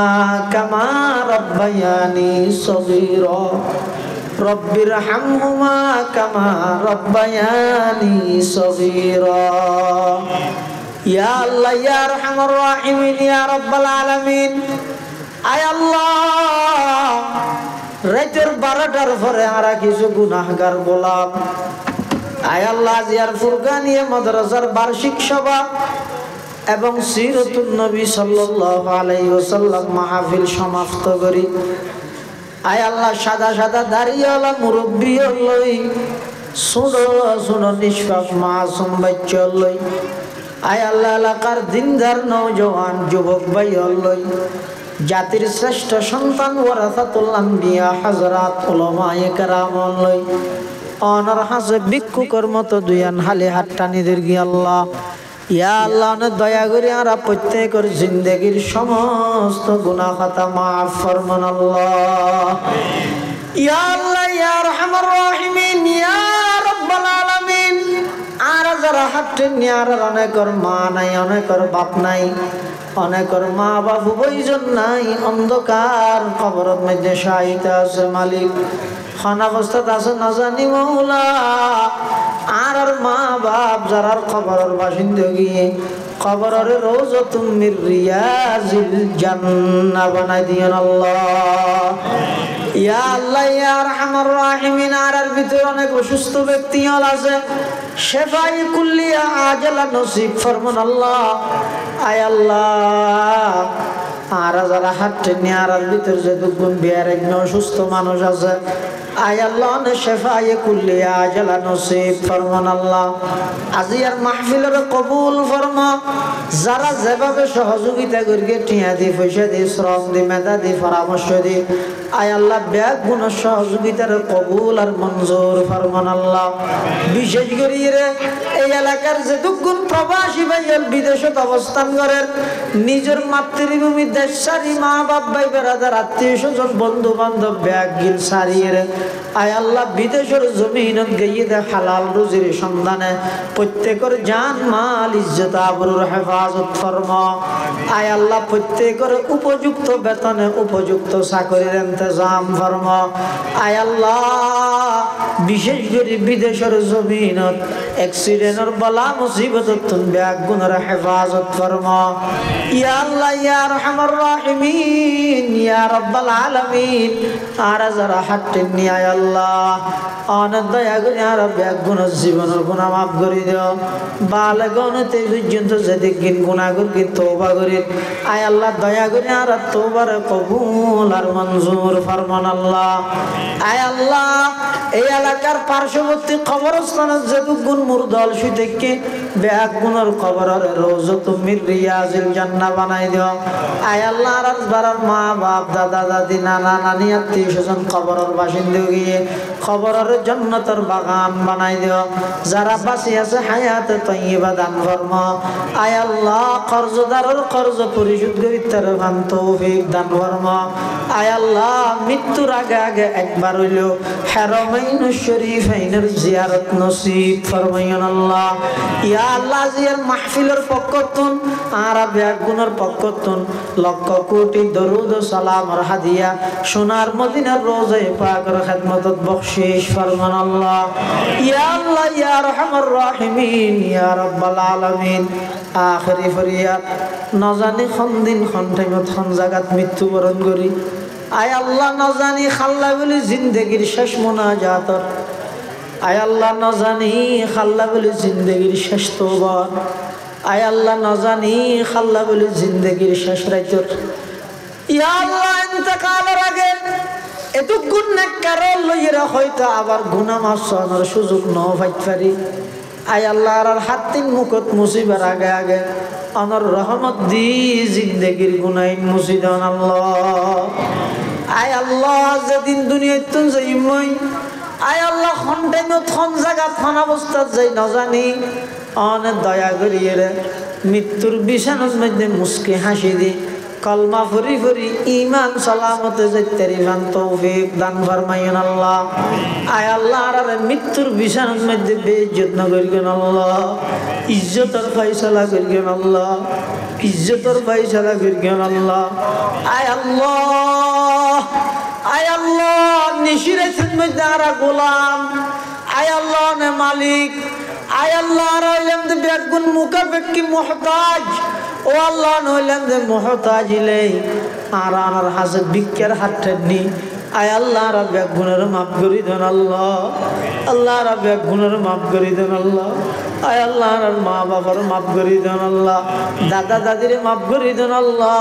كما ربياني صغيرا رب ارحمهما كما ربياني صغيرا يا الله يا أرحم الراحمين يا رب العالمين আয় আল্লাহ রাতের 12টার পরে আমরা কিছু গুনাহগার গোলাম আয় আল্লাহ জিয়ার ফুরকানিয়া মাদ্রাসার বার্ষিক সভা এবং সিরাতুন নবী সাল্লাল্লাহু আলাইহি ওয়াসাল্লাম মাহফিল সমাপ্ত করি আয় আল্লাহ সাদা সাদা দাড়িওয়ালা মুরব্বি লই ছোট ছোট নিষ্পাপ মাসুম বাচ্চা লই আয় আল্লাহ এলাকার দিনদার নওজওয়ান যুবক ভাই লই জাতির শ্রেষ্ঠ সন্তান ওয়ারাসাতুল আম্বিয়া হযরত উলামায়ে কেরাম লই অনর হাসে ভিক্ষুকের মতো দুয়ান হালে হাত টানি দিরগি আল্লাহ ইয়া আল্লাহ নে দয়া করে আমরা প্রত্যেকের জিন্দেগীর সমস্ত গুনাহ খাতা মাফ ফরমান আল্লাহ ইয়া আল্লাহ ইয়া আরহামার রাহিমিন ইয়া রাব্বাল আলামিন আর যারা হাতে নিয়ার অনেকর মা নাই অনেকর বাপ নাই অনেকর মা বাবু বইজন নাই অন্ধকার কবরের মধ্যে শায়িত আছে মালিক খানা অবস্থাত আছে না জানি মাওলা আর মা বাপ যারা কবরের বাসিন্দা গিয়ে কবরের রওজাতুম মির রিয়াজিল জান্নাহ বানাই দিয়েন আল্লাহ ইয়া আল্লাহ ইয়া আরহামার রাহিমিন আর ভিতরে অনেক অসুস্থ ব্যক্তি আছে শেফাই কুল্লিয়া আজলা নসিব ফরমান আল্লাহ আয় আল্লাহ আর যারা হাঁটতে নেয়ার ভিতর যে দুগুণ বিয়ার একজন অসুস্থ মানুষ আছে আয় আল্লাহ শেফাই কুল্লিয়া আজলা নসিব ফরমান আল্লাহ আজিয়ার মাহফিলের কবুল ফরমা যারা যেভাবে সহযোগিতা করিয়ে টিয়া দি পয়সা দি শ্রম দি মেধা দি পরামর্শ দি আয় আল্লাহ ব্যাগ গুণ সহযোগিতার কবুল আর মঞ্জুর ফরমান আল্লাহ বিশেষ করে এই এলাকার যে দুগুণ প্রবাসী ভাইয়ের বিদেশত অবস্থান করেন নিজের মাতৃভূমি দেশ সারি মা বাপ ভাই বেড়াদার আত্মীয় স্বজন বন্ধু বান্ধব ব্যাগ গিল সারিয়ে আয় আল্লাহ বিদেশের জমিনত গিয়ে দে হালাল রুজির সন্ধানে প্রত্যেকের জান মাল ইজ্জত আবরুর হেফাজত ফরমা আয় আল্লাহ প্রত্যেকের উপযুক্ত বেতনে উপযুক্ত চাকরির ইন্তজাম ফরমা আয় আল্লাহ বিশেষ করে বিদেশের জমিনত অ্যাক্সিডেন্টের বলা মুসিবতত ব্যাগ গুণের হেফাজত ফরমা ইয়া আল্লাহ ইয়া আরহামার রাহিমিন ইয়া রাব্বাল আলামিন আর যারা হাঁটতে নিয়ে আয় আল্লাহ অনেক দয়া করে আর ব্যাগ গুণের জীবনের গুণা মাফ করে দিও বালে গণতে পর্যন্ত যেদিক গিন গুণা করি তওবা করি আয় আল্লাহ দয়া করে আর তওবার কবুল আর মঞ্জুর ফরমান আল্লাহ আয় আল্লাহ এই এলাকার পার্শ্ববর্তী কবরস্থানের যেটুকুন মুরদল সুদেরকে ব্যাগ গুণের কবরের রওজাতুম মির রিয়াজিল জান্নাহ বানাই দিও আয় আল্লাহ রাজবারার মা বাপ দাদা দাদি নানা নানি আত্মীয় স্বজন কবরের বাসিন্দা গিয়ে কবরের জান্নাতের বাগান বানাই দিও যারা বাঁচি আছে হায়াতে তয়্যিবা দান ফরমা আয় আল্লাহ কর্জদারের কর্জ পরিশোধ করিতে পান তৌফিক দান ফরমা আয় আল্লাহ মৃত্যুর আগে আগে একবার হইল হারামাইনুশ শরীফাইনের জিয়ারত নসিব ফরমা ফরমাইন আল্লাহ। ইয়া আল্লাহ জিয়ার মাহফিলের পক্ষতুন আর বেগুনের পক্ষতুন লক্ষ কোটি দরুদ ও সালাম আর হাদিয়া সোনার মদিনার রোজায়ে পাকের খিদমতত বখশিশ ফরমান আল্লাহ। ইয়া আল্লাহ ইয়া আরহামার রাহিমিন ইয়া রাব্বাল আলামিন। আখিরি ফরিয়াদ নজানি খন দিন খন টাইমত খন জাগাত মৃত্যুবরণ করি। আয় আল্লাহ নজানি খাল্লা বলি জিন্দেগির শেষ মোনাজাতর। আয় আল্লাহ নজানি খাল্লা বলি জিন্দেগির শেষ তওবা। আয় আল্লাহ নজানি খাল্লা বলি জিন্দেগির শেষ রাইতর। ইয়া আল্লাহ ইন্তেকালের আগে এত গুনাহগার লইরা হয়তো আবার গুনাহ মাফ করার সুযোগ ন পাইতে পারি। আয় আল্লাহ আর হাত তিন মুখত মুসিবার আগে আগে আমার রহমত দি জিন্দেগির গুনাইন মুছি দেন আল্লাহ। আয় আল্লাহ যেদিন দুনিয়ায় তুন যাই মই আয় আল্লাহ খন টাইমত খন জায়গা খন অবস্থা যাই নজানি অনেক দয়া করিয়ে রে মৃত্যুর বিছানার মধ্যে মুস্কি হাসি দি কলমা ফরি ফরি ইমান সালামতে যাইতারি মান তৌফিক দান ফরমাইন আল্লাহ। আয় আল্লাহ আর মৃত্যুর বিছানার মধ্যে বেইজ্জত না করিবেন আল্লাহ। ইজ্জতের ফয়সালা করিবেন আল্লাহ। ইজ্জতের ফয়সালা করিবেন আল্লাহ। আয় আল্লাহ আয় আল্লাহ নিশিরাতের মধ্যে আর গোলাম। আয় আল্লাহ নে মালিক। আয় আল্লাহ আর হইলাম যে বেগুন মুকাফেকি মুহতাজ। ও আল্লাহ নইলাম যে মুহতাজ ইলাই আর আনার হাজত ভিক্ষার হাত ঠেনি। আয় আল্লাহ রাব্বে গুনার মাফ করি দেন আল্লাহ। আল্লাহ রাব্বে গুনার মাফ করি দেন আল্লাহ। আয় আল্লাহ আর মা বাবার মাফ করি দেন আল্লাহ। দাদা দাদিরে মাফ করি দেন আল্লাহ।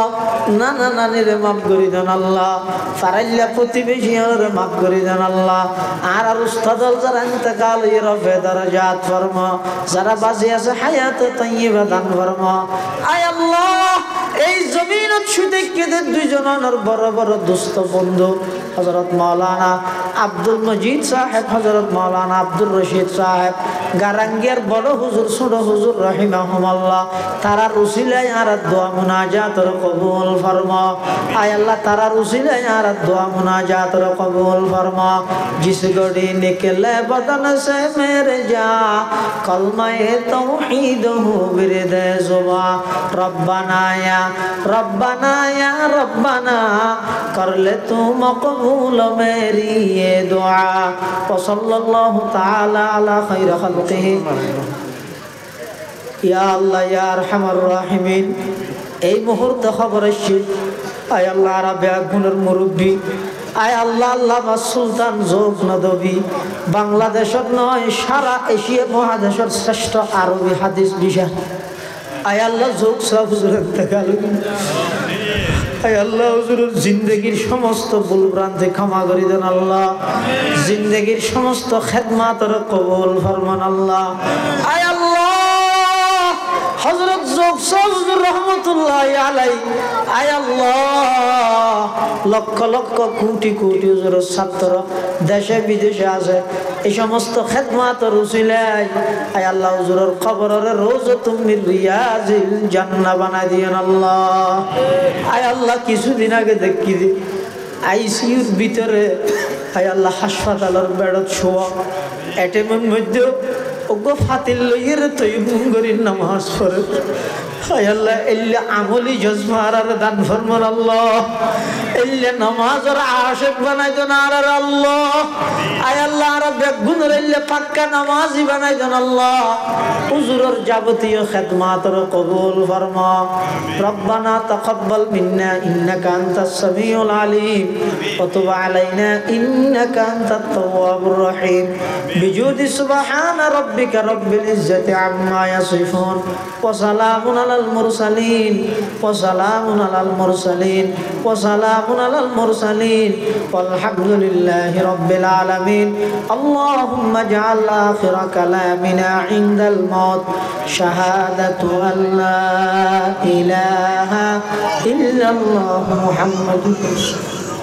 নানা নানিরে মাফ করি দেন আল্লাহ। ফারাইল্লা প্রতিবেশীরে মাফ করি দেন আল্লাহ। আর উস্তাদল যারা ইন্তেকাল রফে দরজাত ফরমা যারা বাঁচে আছে হায়াতে তাইয়্যিবা দান ফরমা। আয় আল্লাহ এই জমিনত শুধু কেদের দুইজনের বড় বড় দোস্ত বন্ধু হযরত মাওলানা আব্দুল মজিদ সাহেব, হযরত মাওলানা আব্দুর রশিদ সাহেব গারাঙ্গিয়ার বড় হুজুর ছোট হুজুর রাহিমাহুমুল্লাহ তারার উসিলায় আর দোয়া মুনাজাতর কবুল ফরমা। আয় আল্লাহ তারার উসিলায় আর দোয়া মুনাজাতর কবুল ফরমা। जिस घड़ी निकले बदन से मेरे जा कलमाए तौहीद हो बिरद जुबा रब्बना या रब्बना कर ले तू मकबूल मेरी ये दुआ व सल्लल्लाहु ताला अला खैर खल्क़िही या अल्लाह या अरहमर राहिमीन। এই মুহূর্তে খবর আসছে আয় আল্লাহ রাব্বে গুণের মুরব্বী আয় আল্লাহ আল্লাহ সুলতান যোগ নদবী বাংলাদেশত নয় সারা এশিয়া মহাদেশের শ্রেষ্ঠ আরবি হাদিস বিশাল আয় আল্লাহ যোগ সব হুজুরের দেখাল। আয় আল্লাহ হুজুরের জিন্দেগির সমস্ত ভুল ভ্রান্তি ক্ষমা করে দেন আল্লাহ। জিন্দেগির সমস্ত খেদমাতের কবুল ফরমান আল্লাহ। আয় আল্লাহ হযরত যোগ সব হুজুর রহমতুল্লাহ আলাই আয় আল্লাহ লক্ষ লক্ষ কোটি কোটি হুজুরের ছাত্র দেশে বিদেশে আছে এই সমস্ত খেদমাতের উসিলায় আয় আল্লাহ হুজুরের কবরের রওজাতুম মিন রিয়াজিল জান্নাহ বানাই দিয়েন আল্লাহ। আয় আল্লাহ কিছুদিন আগে দেখি আইসিইউর ভিতরে আয় আল্লাহ হাসপাতালের বেডত শোয়া এটিএমের মধ্যে ওগো ফাতিল লইয়ের তৈবুন করি নামাজ পড়ে। আয় আল্লাহ এল্লা আমলি জজমার আর দান ফরমান আল্লাহ। এল্লা নামাজের আশিক বানাই দেন আর আল্লাহ। আয় আল্লাহ আর বেগুনের এল্লা পাক্কা নামাজি বানাই দেন আল্লাহ। হুজুরের যাবতীয় খেদমাতের কবুল ফরমা। রব্বানা তাকাব্বাল মিন্না ইন্নাকা আনতাস সামিউল আলিম ওয়া তুব আলাইনা ইন্নাকা আনতাত তাওয়াবুর রহিম বিজুদি সুবহানা রাব্বিকা রাব্বিল ইজ্জাতি আম্মা ইয়াসিফুন ওয়া সালামুন আলাল মুরসালিন ওয়া সালামুন আলাল মুরসালিন ওয়া সালামুন আলাল মুরসালিন ওয়ালহামদুলিল্লাহি রাব্বিল আলামিন। আল্লাহুম্মা জাআল আখিরা কালামিনা ইনদাল মাউত শাহাদাতু আল্লা ইলাহা ইল্লাল্লাহু মুহাম্মাদুর রাসূলুল্লাহ।